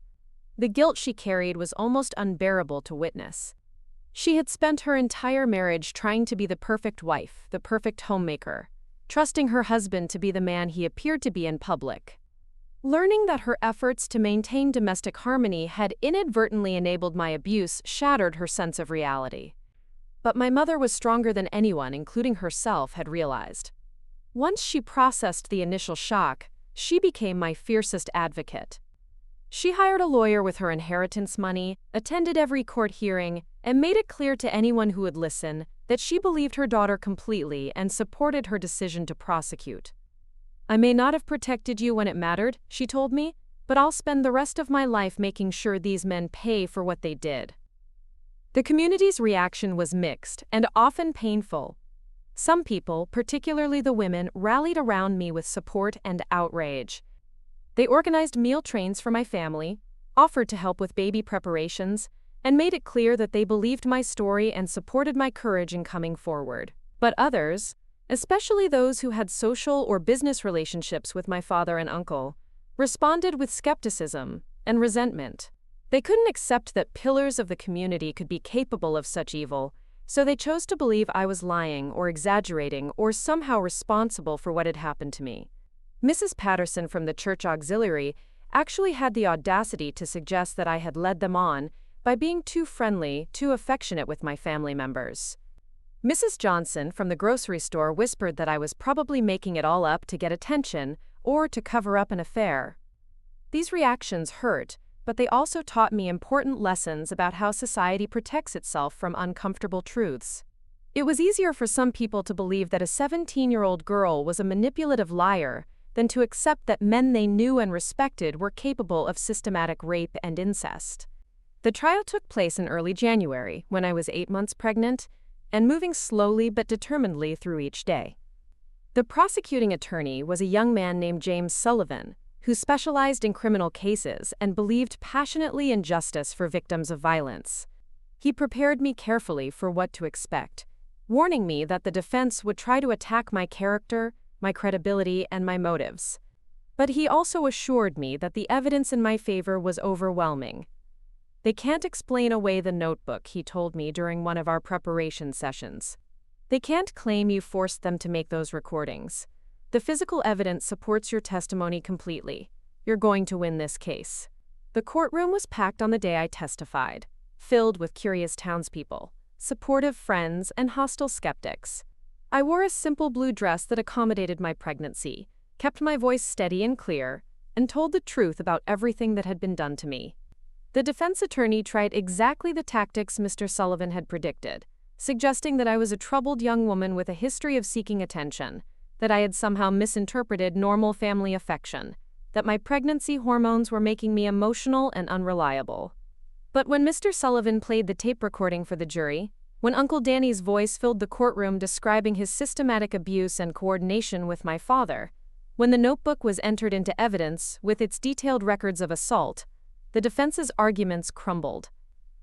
The guilt she carried was almost unbearable to witness. She had spent her entire marriage trying to be the perfect wife, the perfect homemaker, trusting her husband to be the man he appeared to be in public. Learning that her efforts to maintain domestic harmony had inadvertently enabled my abuse shattered her sense of reality. But my mother was stronger than anyone, including herself, had realized. Once she processed the initial shock, she became my fiercest advocate. She hired a lawyer with her inheritance money, attended every court hearing, and made it clear to anyone who would listen that she believed her daughter completely and supported her decision to prosecute. "I may not have protected you when it mattered," she told me, "but I'll spend the rest of my life making sure these men pay for what they did." The community's reaction was mixed and often painful. Some people, particularly the women, rallied around me with support and outrage. They organized meal trains for my family, offered to help with baby preparations, and made it clear that they believed my story and supported my courage in coming forward. But others, especially those who had social or business relationships with my father and uncle, responded with skepticism and resentment. They couldn't accept that pillars of the community could be capable of such evil, so they chose to believe I was lying or exaggerating or somehow responsible for what had happened to me. Mrs. Patterson from the church auxiliary actually had the audacity to suggest that I had led them on by being too friendly, too affectionate with my family members. Mrs. Johnson from the grocery store whispered that I was probably making it all up to get attention or to cover up an affair. These reactions hurt, but they also taught me important lessons about how society protects itself from uncomfortable truths. It was easier for some people to believe that a 17-year-old girl was a manipulative liar than to accept that men they knew and respected were capable of systematic rape and incest. The trial took place in early January, when I was 8 months pregnant, and moving slowly but determinedly through each day. The prosecuting attorney was a young man named James Sullivan, who specialized in criminal cases and believed passionately in justice for victims of violence. He prepared me carefully for what to expect, warning me that the defense would try to attack my character, my credibility, and my motives. But he also assured me that the evidence in my favor was overwhelming. "They can't explain away the notebook," he told me during one of our preparation sessions. "They can't claim you forced them to make those recordings. The physical evidence supports your testimony completely. You're going to win this case." The courtroom was packed on the day I testified, filled with curious townspeople, supportive friends, and hostile skeptics. I wore a simple blue dress that accommodated my pregnancy, kept my voice steady and clear, and told the truth about everything that had been done to me. The defense attorney tried exactly the tactics Mr. Sullivan had predicted, suggesting that I was a troubled young woman with a history of seeking attention, that I had somehow misinterpreted normal family affection, that my pregnancy hormones were making me emotional and unreliable. But when Mr. Sullivan played the tape recording for the jury, when Uncle Danny's voice filled the courtroom describing his systematic abuse and coordination with my father, when the notebook was entered into evidence with its detailed records of assault, the defense's arguments crumbled.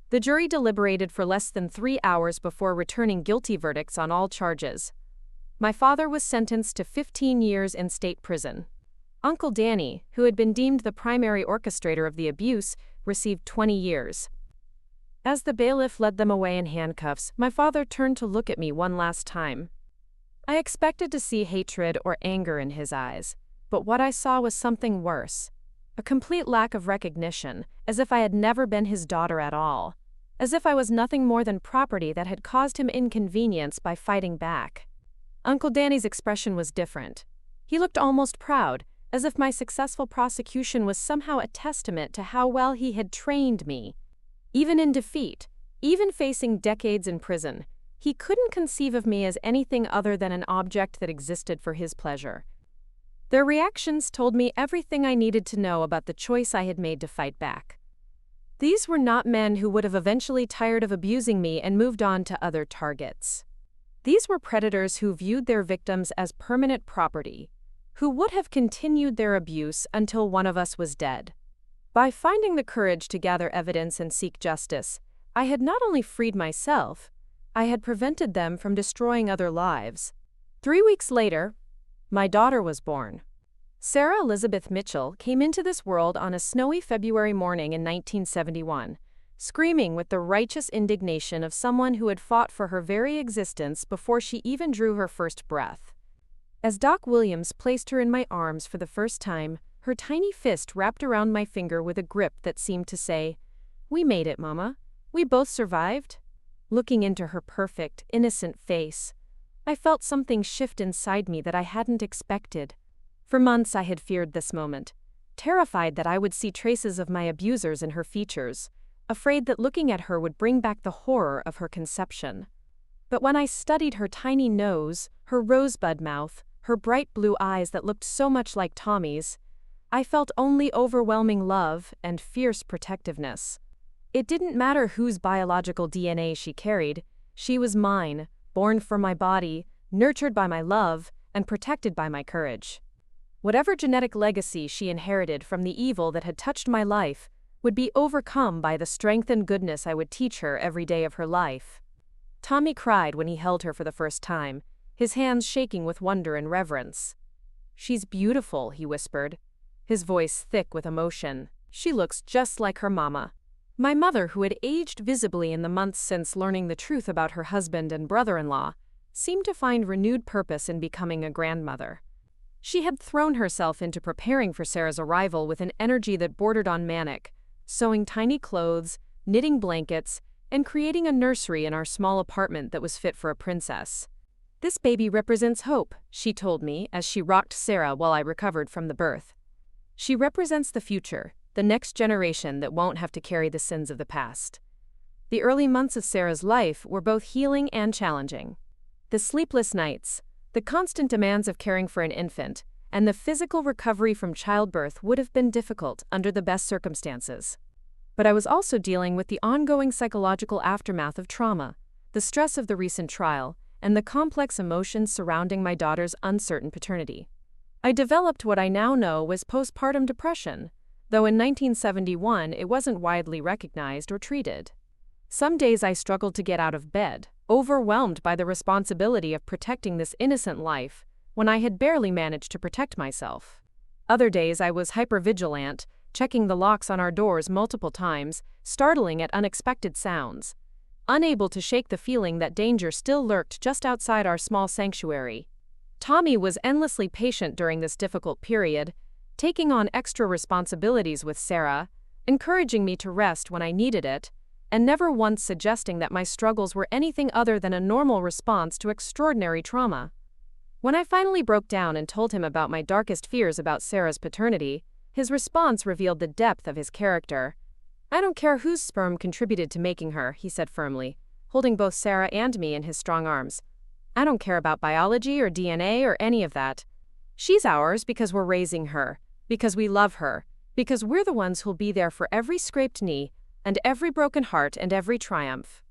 The jury deliberated for less than 3 hours before returning guilty verdicts on all charges. My father was sentenced to 15 years in state prison. Uncle Danny, who had been deemed the primary orchestrator of the abuse, received 20 years. As the bailiff led them away in handcuffs, my father turned to look at me one last time. I expected to see hatred or anger in his eyes, but what I saw was something worse. A complete lack of recognition, as if I had never been his daughter at all, as if I was nothing more than property that had caused him inconvenience by fighting back. Uncle Danny's expression was different. He looked almost proud, as if my successful prosecution was somehow a testament to how well he had trained me. Even in defeat, even facing decades in prison, he couldn't conceive of me as anything other than an object that existed for his pleasure. Their reactions told me everything I needed to know about the choice I had made to fight back. These were not men who would have eventually tired of abusing me and moved on to other targets. These were predators who viewed their victims as permanent property, who would have continued their abuse until one of us was dead. By finding the courage to gather evidence and seek justice, I had not only freed myself, I had prevented them from destroying other lives. 3 weeks later, my daughter was born. Sarah Elizabeth Mitchell came into this world on a snowy February morning in 1971, screaming with the righteous indignation of someone who had fought for her very existence before she even drew her first breath. As Doc Williams placed her in my arms for the first time, her tiny fist wrapped around my finger with a grip that seemed to say, "We made it, Mama. We both survived." Looking into her perfect, innocent face, I felt something shift inside me that I hadn't expected. For months I had feared this moment, terrified that I would see traces of my abusers in her features, afraid that looking at her would bring back the horror of her conception. But when I studied her tiny nose, her rosebud mouth, her bright blue eyes that looked so much like Tommy's, I felt only overwhelming love and fierce protectiveness. It didn't matter whose biological DNA she carried, she was mine, born from my body, nurtured by my love, and protected by my courage. Whatever genetic legacy she inherited from the evil that had touched my life would be overcome by the strength and goodness I would teach her every day of her life. Tommy cried when he held her for the first time, his hands shaking with wonder and reverence. "She's beautiful," he whispered, his voice thick with emotion. "She looks just like her mama." My mother, who had aged visibly in the months since learning the truth about her husband and brother-in-law, seemed to find renewed purpose in becoming a grandmother. She had thrown herself into preparing for Sarah's arrival with an energy that bordered on manic, sewing tiny clothes, knitting blankets, and creating a nursery in our small apartment that was fit for a princess. "This baby represents hope," she told me as she rocked Sarah while I recovered from the birth. "She represents the future, the next generation that won't have to carry the sins of the past." The early months of Sarah's life were both healing and challenging. The sleepless nights, the constant demands of caring for an infant, and the physical recovery from childbirth would have been difficult under the best circumstances. But I was also dealing with the ongoing psychological aftermath of trauma, the stress of the recent trial, and the complex emotions surrounding my daughter's uncertain paternity. I developed what I now know was postpartum depression, though in 1971 it wasn't widely recognized or treated. Some days I struggled to get out of bed, overwhelmed by the responsibility of protecting this innocent life, when I had barely managed to protect myself. Other days I was hypervigilant, checking the locks on our doors multiple times, startling at unexpected sounds, unable to shake the feeling that danger still lurked just outside our small sanctuary. Tommy was endlessly patient during this difficult period, taking on extra responsibilities with Sarah, encouraging me to rest when I needed it, and never once suggesting that my struggles were anything other than a normal response to extraordinary trauma. When I finally broke down and told him about my darkest fears about Sarah's paternity, his response revealed the depth of his character. "I don't care whose sperm contributed to making her," he said firmly, holding both Sarah and me in his strong arms. "I don't care about biology or DNA or any of that. She's ours because we're raising her, because we love her, because we're the ones who'll be there for every scraped knee, and every broken heart and every triumph.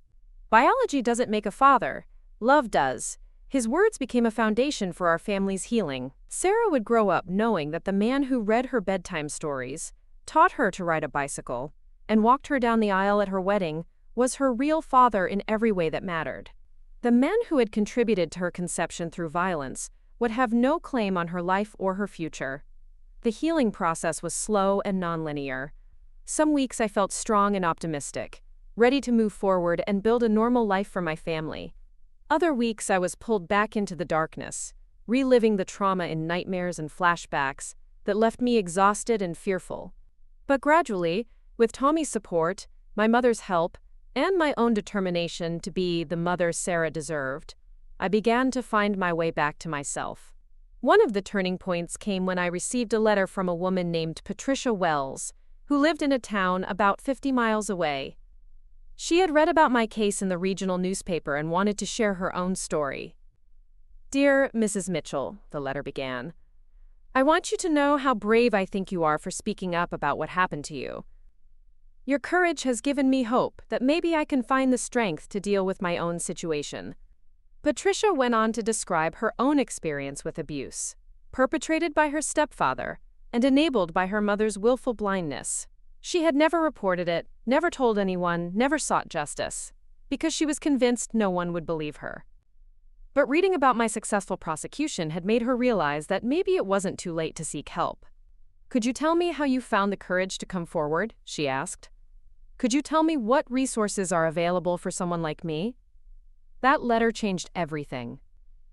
Biology doesn't make a father, love does." His words became a foundation for our family's healing. Sarah would grow up knowing that the man who read her bedtime stories, taught her to ride a bicycle, and walked her down the aisle at her wedding was her real father in every way that mattered. The men who had contributed to her conception through violence would have no claim on her life or her future. The healing process was slow and nonlinear. Some weeks I felt strong and optimistic, ready to move forward and build a normal life for my family. Other weeks I was pulled back into the darkness, reliving the trauma in nightmares and flashbacks that left me exhausted and fearful. But gradually, with Tommy's support, my mother's help, and my own determination to be the mother Sarah deserved, I began to find my way back to myself. One of the turning points came when I received a letter from a woman named Patricia Wells, who lived in a town about 50 miles away. She had read about my case in the regional newspaper and wanted to share her own story. "Dear Mrs. Mitchell," the letter began, "I want you to know how brave I think you are for speaking up about what happened to you. Your courage has given me hope that maybe I can find the strength to deal with my own situation." Patricia went on to describe her own experience with abuse, perpetrated by her stepfather and enabled by her mother's willful blindness. She had never reported it, never told anyone, never sought justice, because she was convinced no one would believe her. But reading about my successful prosecution had made her realize that maybe it wasn't too late to seek help. "Could you tell me how you found the courage to come forward?" she asked. "Could you tell me what resources are available for someone like me?" That letter changed everything.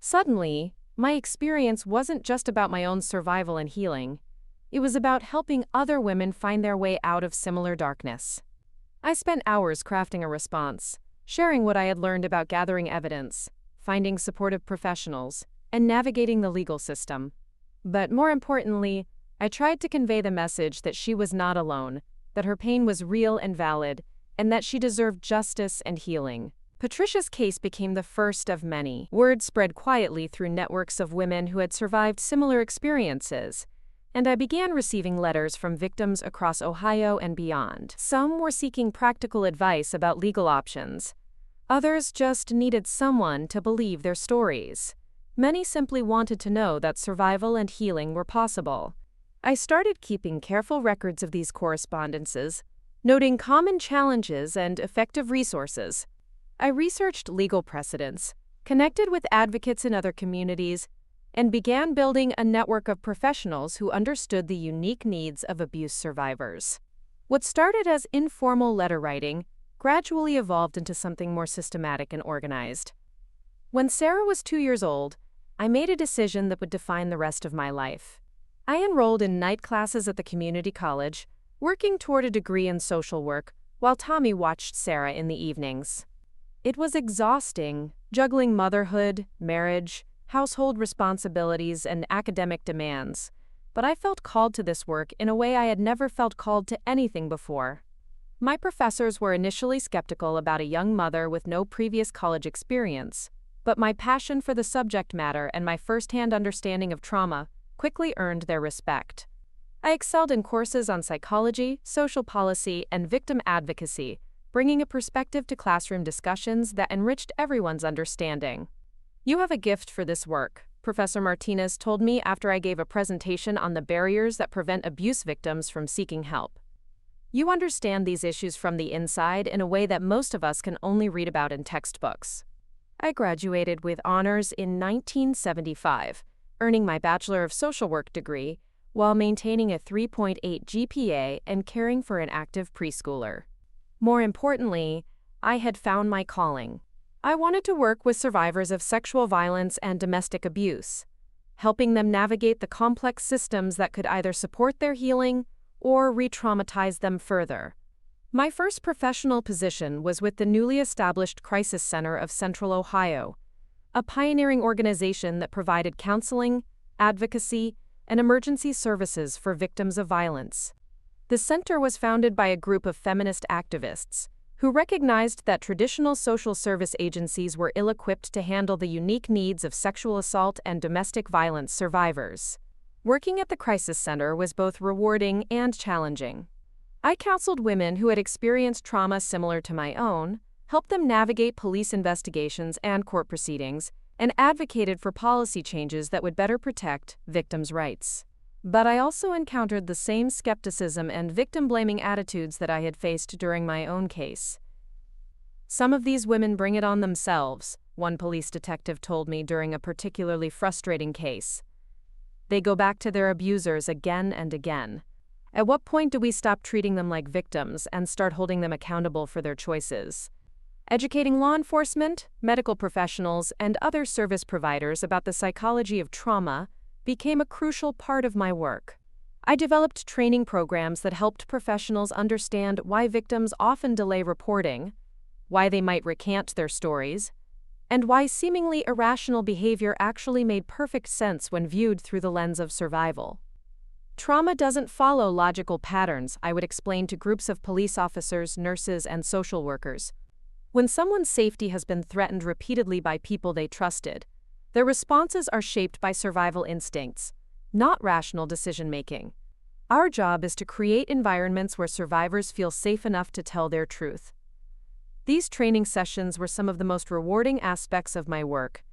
Suddenly, my experience wasn't just about my own survival and healing. It was about helping other women find their way out of similar darkness. I spent hours crafting a response, sharing what I had learned about gathering evidence, finding supportive professionals, and navigating the legal system. But more importantly, I tried to convey the message that she was not alone, that her pain was real and valid, and that she deserved justice and healing. Patricia's case became the first of many. Word spread quietly through networks of women who had survived similar experiences, and I began receiving letters from victims across Ohio and beyond. Some were seeking practical advice about legal options. Others just needed someone to believe their stories. Many simply wanted to know that survival and healing were possible. I started keeping careful records of these correspondences, noting common challenges and effective resources. I researched legal precedents, connected with advocates in other communities, and began building a network of professionals who understood the unique needs of abuse survivors. What started as informal letter writing gradually evolved into something more systematic and organized. When Sarah was 2 years old, I made a decision that would define the rest of my life. I enrolled in night classes at the community college, working toward a degree in social work, while Tommy watched Sarah in the evenings. It was exhausting, juggling motherhood, marriage, household responsibilities, and academic demands, but I felt called to this work in a way I had never felt called to anything before. My professors were initially skeptical about a young mother with no previous college experience, but my passion for the subject matter and my first-hand understanding of trauma quickly earned their respect. I excelled in courses on psychology, social policy, and victim advocacy, bringing a perspective to classroom discussions that enriched everyone's understanding. "You have a gift for this work," Professor Martinez told me after I gave a presentation on the barriers that prevent abuse victims from seeking help. "You understand these issues from the inside in a way that most of us can only read about in textbooks." I graduated with honors in 1975, earning my Bachelor of Social Work degree while maintaining a 3.8 GPA and caring for an active preschooler. More importantly, I had found my calling. I wanted to work with survivors of sexual violence and domestic abuse, helping them navigate the complex systems that could either support their healing or re-traumatize them further. My first professional position was with the newly established Crisis Center of Central Ohio, a pioneering organization that provided counseling, advocacy, and emergency services for victims of violence. The center was founded by a group of feminist activists who recognized that traditional social service agencies were ill-equipped to handle the unique needs of sexual assault and domestic violence survivors. Working at the Crisis Center was both rewarding and challenging. I counseled women who had experienced trauma similar to my own, helped them navigate police investigations and court proceedings, and advocated for policy changes that would better protect victims' rights. But I also encountered the same skepticism and victim-blaming attitudes that I had faced during my own case. "Some of these women bring it on themselves," one police detective told me during a particularly frustrating case. "They go back to their abusers again and again. At what point do we stop treating them like victims and start holding them accountable for their choices?" Educating law enforcement, medical professionals, and other service providers about the psychology of trauma became a crucial part of my work. I developed training programs that helped professionals understand why victims often delay reporting, why they might recant their stories, and why seemingly irrational behavior actually made perfect sense when viewed through the lens of survival. "Trauma doesn't follow logical patterns," I would explain to groups of police officers, nurses, and social workers. When someone's safety has been threatened repeatedly by people they trusted, their responses are shaped by survival instincts, not rational decision-making. Our job is to create environments where survivors feel safe enough to tell their truth. These training sessions were some of the most rewarding aspects of my work.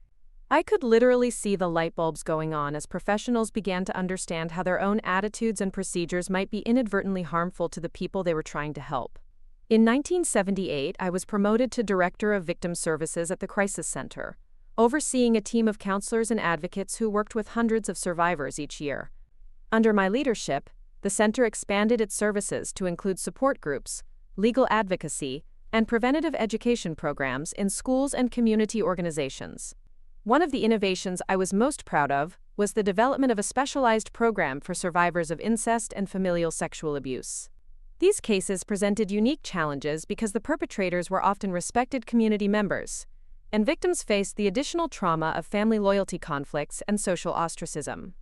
I could literally see the light bulbs going on as professionals began to understand how their own attitudes and procedures might be inadvertently harmful to the people they were trying to help. In 1978, I was promoted to Director of Victim Services at the Crisis Center, overseeing a team of counselors and advocates who worked with hundreds of survivors each year. Under my leadership, the center expanded its services to include support groups, legal advocacy, and preventative education programs in schools and community organizations. One of the innovations I was most proud of was the development of a specialized program for survivors of incest and familial sexual abuse. These cases presented unique challenges because the perpetrators were often respected community members, and victims faced the additional trauma of family loyalty conflicts and social ostracism.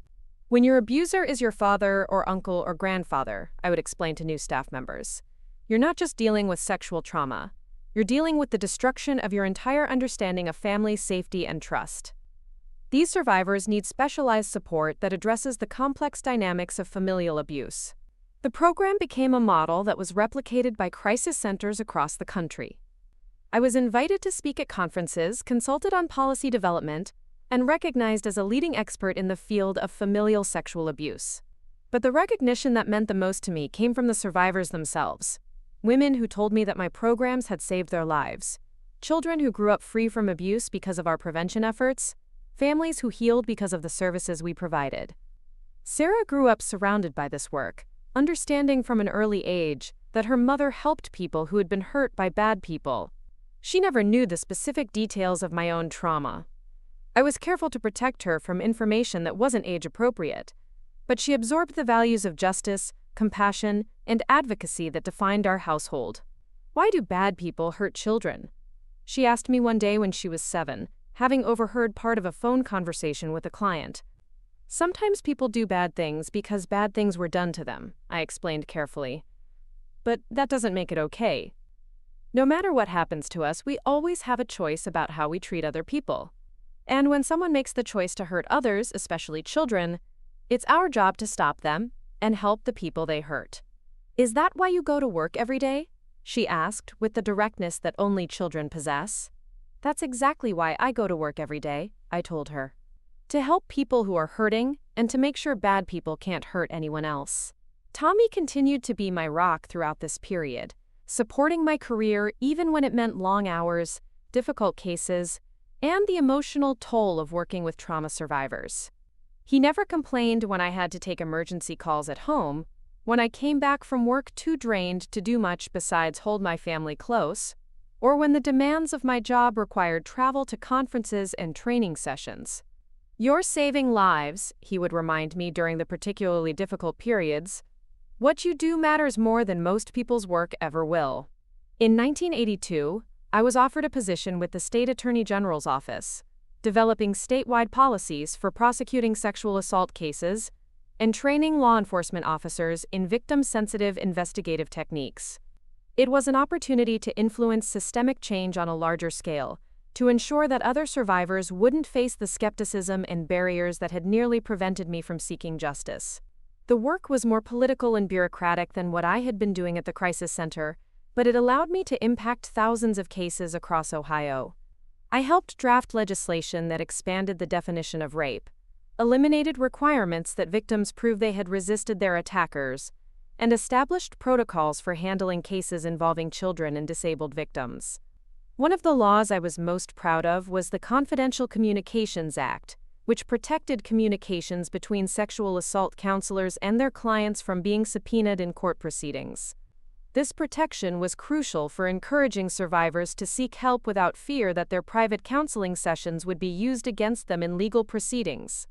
"When your abuser is your father or uncle or grandfather," I would explain to new staff members, "you're not just dealing with sexual trauma, you're dealing with the destruction of your entire understanding of family safety and trust." These survivors need specialized support that addresses the complex dynamics of familial abuse. The program became a model that was replicated by crisis centers across the country. I was invited to speak at conferences, consulted on policy development, and recognized as a leading expert in the field of familial sexual abuse. But the recognition that meant the most to me came from the survivors themselves. Women who told me that my programs had saved their lives, children who grew up free from abuse because of our prevention efforts, families who healed because of the services we provided. Sarah grew up surrounded by this work, understanding from an early age that her mother helped people who had been hurt by bad people. She never knew the specific details of my own trauma. I was careful to protect her from information that wasn't age-appropriate, but she absorbed the values of justice, compassion, and advocacy that defined our household. Why do bad people hurt children? She asked me one day when she was 7, having overheard part of a phone conversation with a client. Sometimes people do bad things because bad things were done to them, I explained carefully. But that doesn't make it okay. No matter what happens to us, we always have a choice about how we treat other people. And when someone makes the choice to hurt others, especially children, it's our job to stop them and help the people they hurt. Is that why you go to work every day? She asked, with the directness that only children possess. That's exactly why I go to work every day, I told her. To help people who are hurting and to make sure bad people can't hurt anyone else. Tommy continued to be my rock throughout this period, supporting my career even when it meant long hours, difficult cases, and the emotional toll of working with trauma survivors. He never complained when I had to take emergency calls at home, when I came back from work too drained to do much besides hold my family close, or when the demands of my job required travel to conferences and training sessions. You're saving lives, he would remind me during the particularly difficult periods. What you do matters more than most people's work ever will. In 1982, I was offered a position with the State Attorney General's office, developing statewide policies for prosecuting sexual assault cases and training law enforcement officers in victim-sensitive investigative techniques. It was an opportunity to influence systemic change on a larger scale, to ensure that other survivors wouldn't face the skepticism and barriers that had nearly prevented me from seeking justice. The work was more political and bureaucratic than what I had been doing at the Crisis Center, but it allowed me to impact thousands of cases across Ohio. I helped draft legislation that expanded the definition of rape, eliminated requirements that victims prove they had resisted their attackers, and established protocols for handling cases involving children and disabled victims. One of the laws I was most proud of was the Confidential Communications Act, which protected communications between sexual assault counselors and their clients from being subpoenaed in court proceedings. This protection was crucial for encouraging survivors to seek help without fear that their private counseling sessions would be used against them in legal proceedings.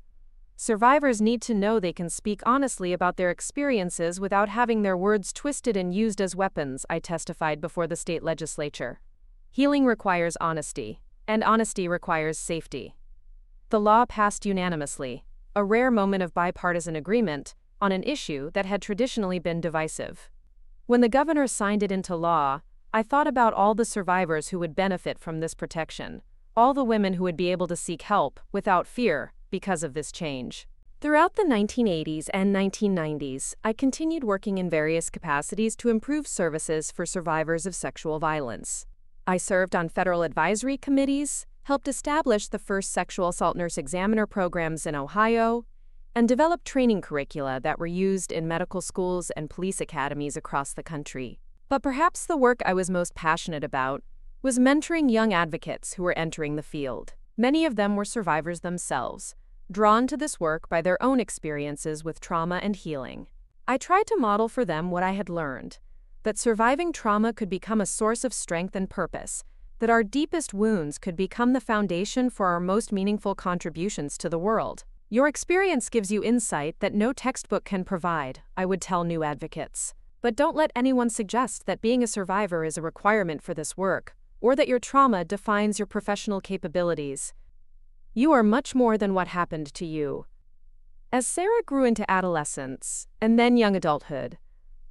Survivors need to know they can speak honestly about their experiences without having their words twisted and used as weapons, I testified before the state legislature. Healing requires honesty, and honesty requires safety. The law passed unanimously, a rare moment of bipartisan agreement, on an issue that had traditionally been divisive. When the governor signed it into law, I thought about all the survivors who would benefit from this protection, all the women who would be able to seek help without fear because of this change. Throughout the 1980s and 1990s, I continued working in various capacities to improve services for survivors of sexual violence. I served on federal advisory committees, helped establish the first sexual assault nurse examiner programs in Ohio, and developed training curricula that were used in medical schools and police academies across the country. But perhaps the work I was most passionate about was mentoring young advocates who were entering the field. Many of them were survivors themselves, drawn to this work by their own experiences with trauma and healing. I tried to model for them what I had learned, that surviving trauma could become a source of strength and purpose, that our deepest wounds could become the foundation for our most meaningful contributions to the world. Your experience gives you insight that no textbook can provide, I would tell new advocates. But don't let anyone suggest that being a survivor is a requirement for this work, or that your trauma defines your professional capabilities. You are much more than what happened to you. As Sarah grew into adolescence, and then young adulthood,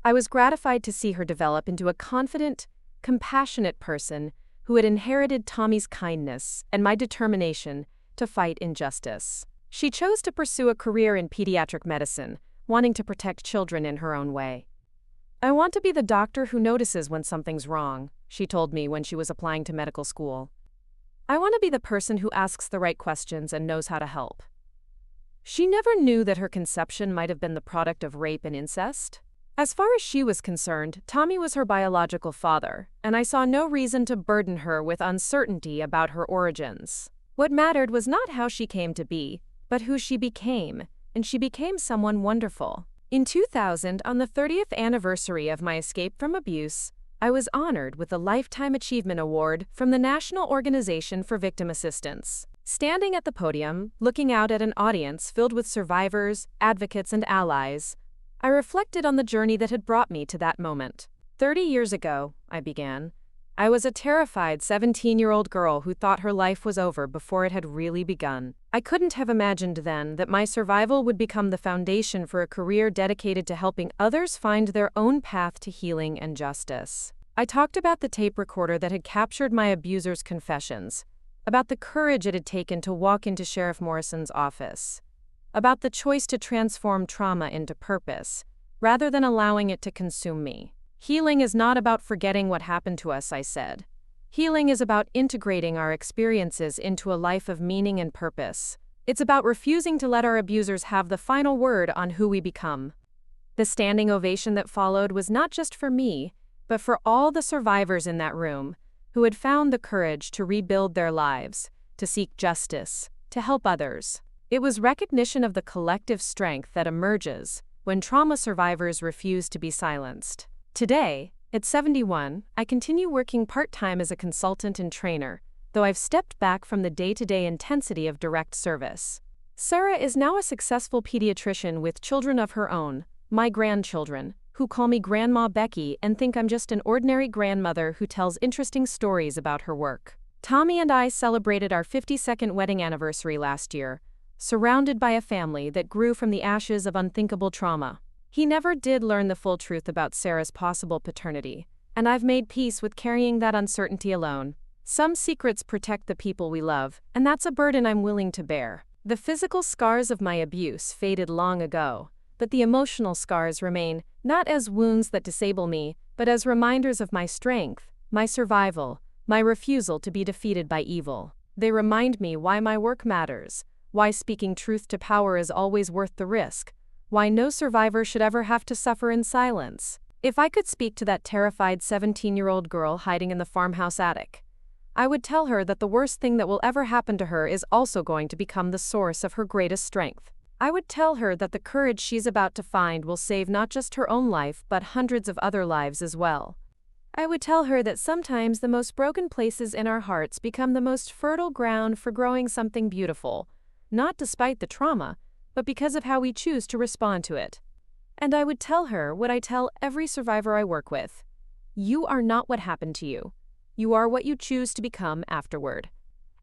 I was gratified to see her develop into a confident, compassionate person who had inherited Tommy's kindness and my determination to fight injustice. She chose to pursue a career in pediatric medicine, wanting to protect children in her own way. I want to be the doctor who notices when something's wrong, she told me when she was applying to medical school. I want to be the person who asks the right questions and knows how to help. She never knew that her conception might have been the product of rape and incest. As far as she was concerned, Tommy was her biological father, and I saw no reason to burden her with uncertainty about her origins. What mattered was not how she came to be, but who she became, and she became someone wonderful. In 2000, on the 30th anniversary of my escape from abuse, I was honored with the Lifetime Achievement Award from the National Organization for Victim Assistance. Standing at the podium, looking out at an audience filled with survivors, advocates, and allies, I reflected on the journey that had brought me to that moment. 30 years ago, I began, I was a terrified 17-year-old girl who thought her life was over before it had really begun. I couldn't have imagined then that my survival would become the foundation for a career dedicated to helping others find their own path to healing and justice. I talked about the tape recorder that had captured my abuser's confessions, about the courage it had taken to walk into Sheriff Morrison's office, about the choice to transform trauma into purpose, rather than allowing it to consume me. Healing is not about forgetting what happened to us, I said. Healing is about integrating our experiences into a life of meaning and purpose. It's about refusing to let our abusers have the final word on who we become. The standing ovation that followed was not just for me, but for all the survivors in that room who had found the courage to rebuild their lives, to seek justice, to help others. It was recognition of the collective strength that emerges when trauma survivors refuse to be silenced. Today, at 71, I continue working part-time as a consultant and trainer, though I've stepped back from the day-to-day intensity of direct service. Sarah is now a successful pediatrician with children of her own, my grandchildren, who call me Grandma Becky and think I'm just an ordinary grandmother who tells interesting stories about her work. Tommy and I celebrated our 52nd wedding anniversary last year, surrounded by a family that grew from the ashes of unthinkable trauma. He never did learn the full truth about Sarah's possible paternity, and I've made peace with carrying that uncertainty alone. Some secrets protect the people we love, and that's a burden I'm willing to bear. The physical scars of my abuse faded long ago, but the emotional scars remain, not as wounds that disable me, but as reminders of my strength, my survival, my refusal to be defeated by evil. They remind me why my work matters, why speaking truth to power is always worth the risk, why no survivor should ever have to suffer in silence. If I could speak to that terrified 17-year-old girl hiding in the farmhouse attic, I would tell her that the worst thing that will ever happen to her is also going to become the source of her greatest strength. I would tell her that the courage she's about to find will save not just her own life but hundreds of other lives as well. I would tell her that sometimes the most broken places in our hearts become the most fertile ground for growing something beautiful, not despite the trauma, but because of how we choose to respond to it. And I would tell her what I tell every survivor I work with. You are not what happened to you. You are what you choose to become afterward.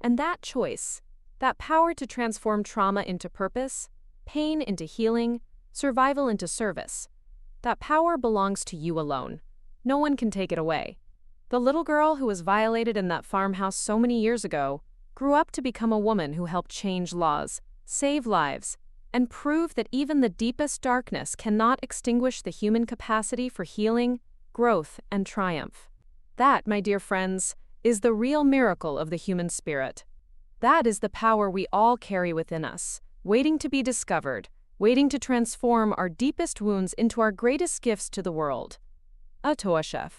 And that choice, that power to transform trauma into purpose, pain into healing, survival into service, that power belongs to you alone. No one can take it away. The little girl who was violated in that farmhouse so many years ago grew up to become a woman who helped change laws, save lives, and prove that even the deepest darkness cannot extinguish the human capacity for healing, growth, and triumph. That, my dear friends, is the real miracle of the human spirit. That is the power we all carry within us, waiting to be discovered, waiting to transform our deepest wounds into our greatest gifts to the world. Atoashef.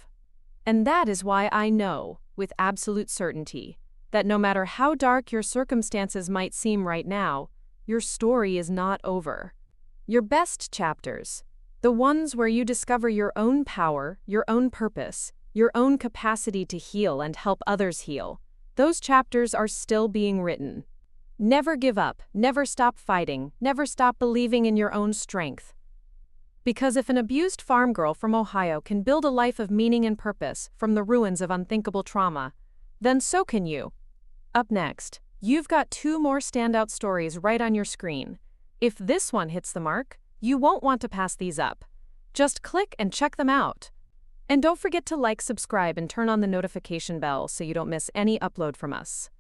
And that is why I know, with absolute certainty, that no matter how dark your circumstances might seem right now, your story is not over. Your best chapters, the ones where you discover your own power, your own purpose, your own capacity to heal and help others heal, those chapters are still being written. Never give up, never stop fighting, never stop believing in your own strength. Because if an abused farm girl from Ohio can build a life of meaning and purpose from the ruins of unthinkable trauma, then so can you. Up next, you've got 2 more standout stories right on your screen. If this one hits the mark, you won't want to pass these up. Just click and check them out. And don't forget to like, subscribe, and turn on the notification bell so you don't miss any upload from us.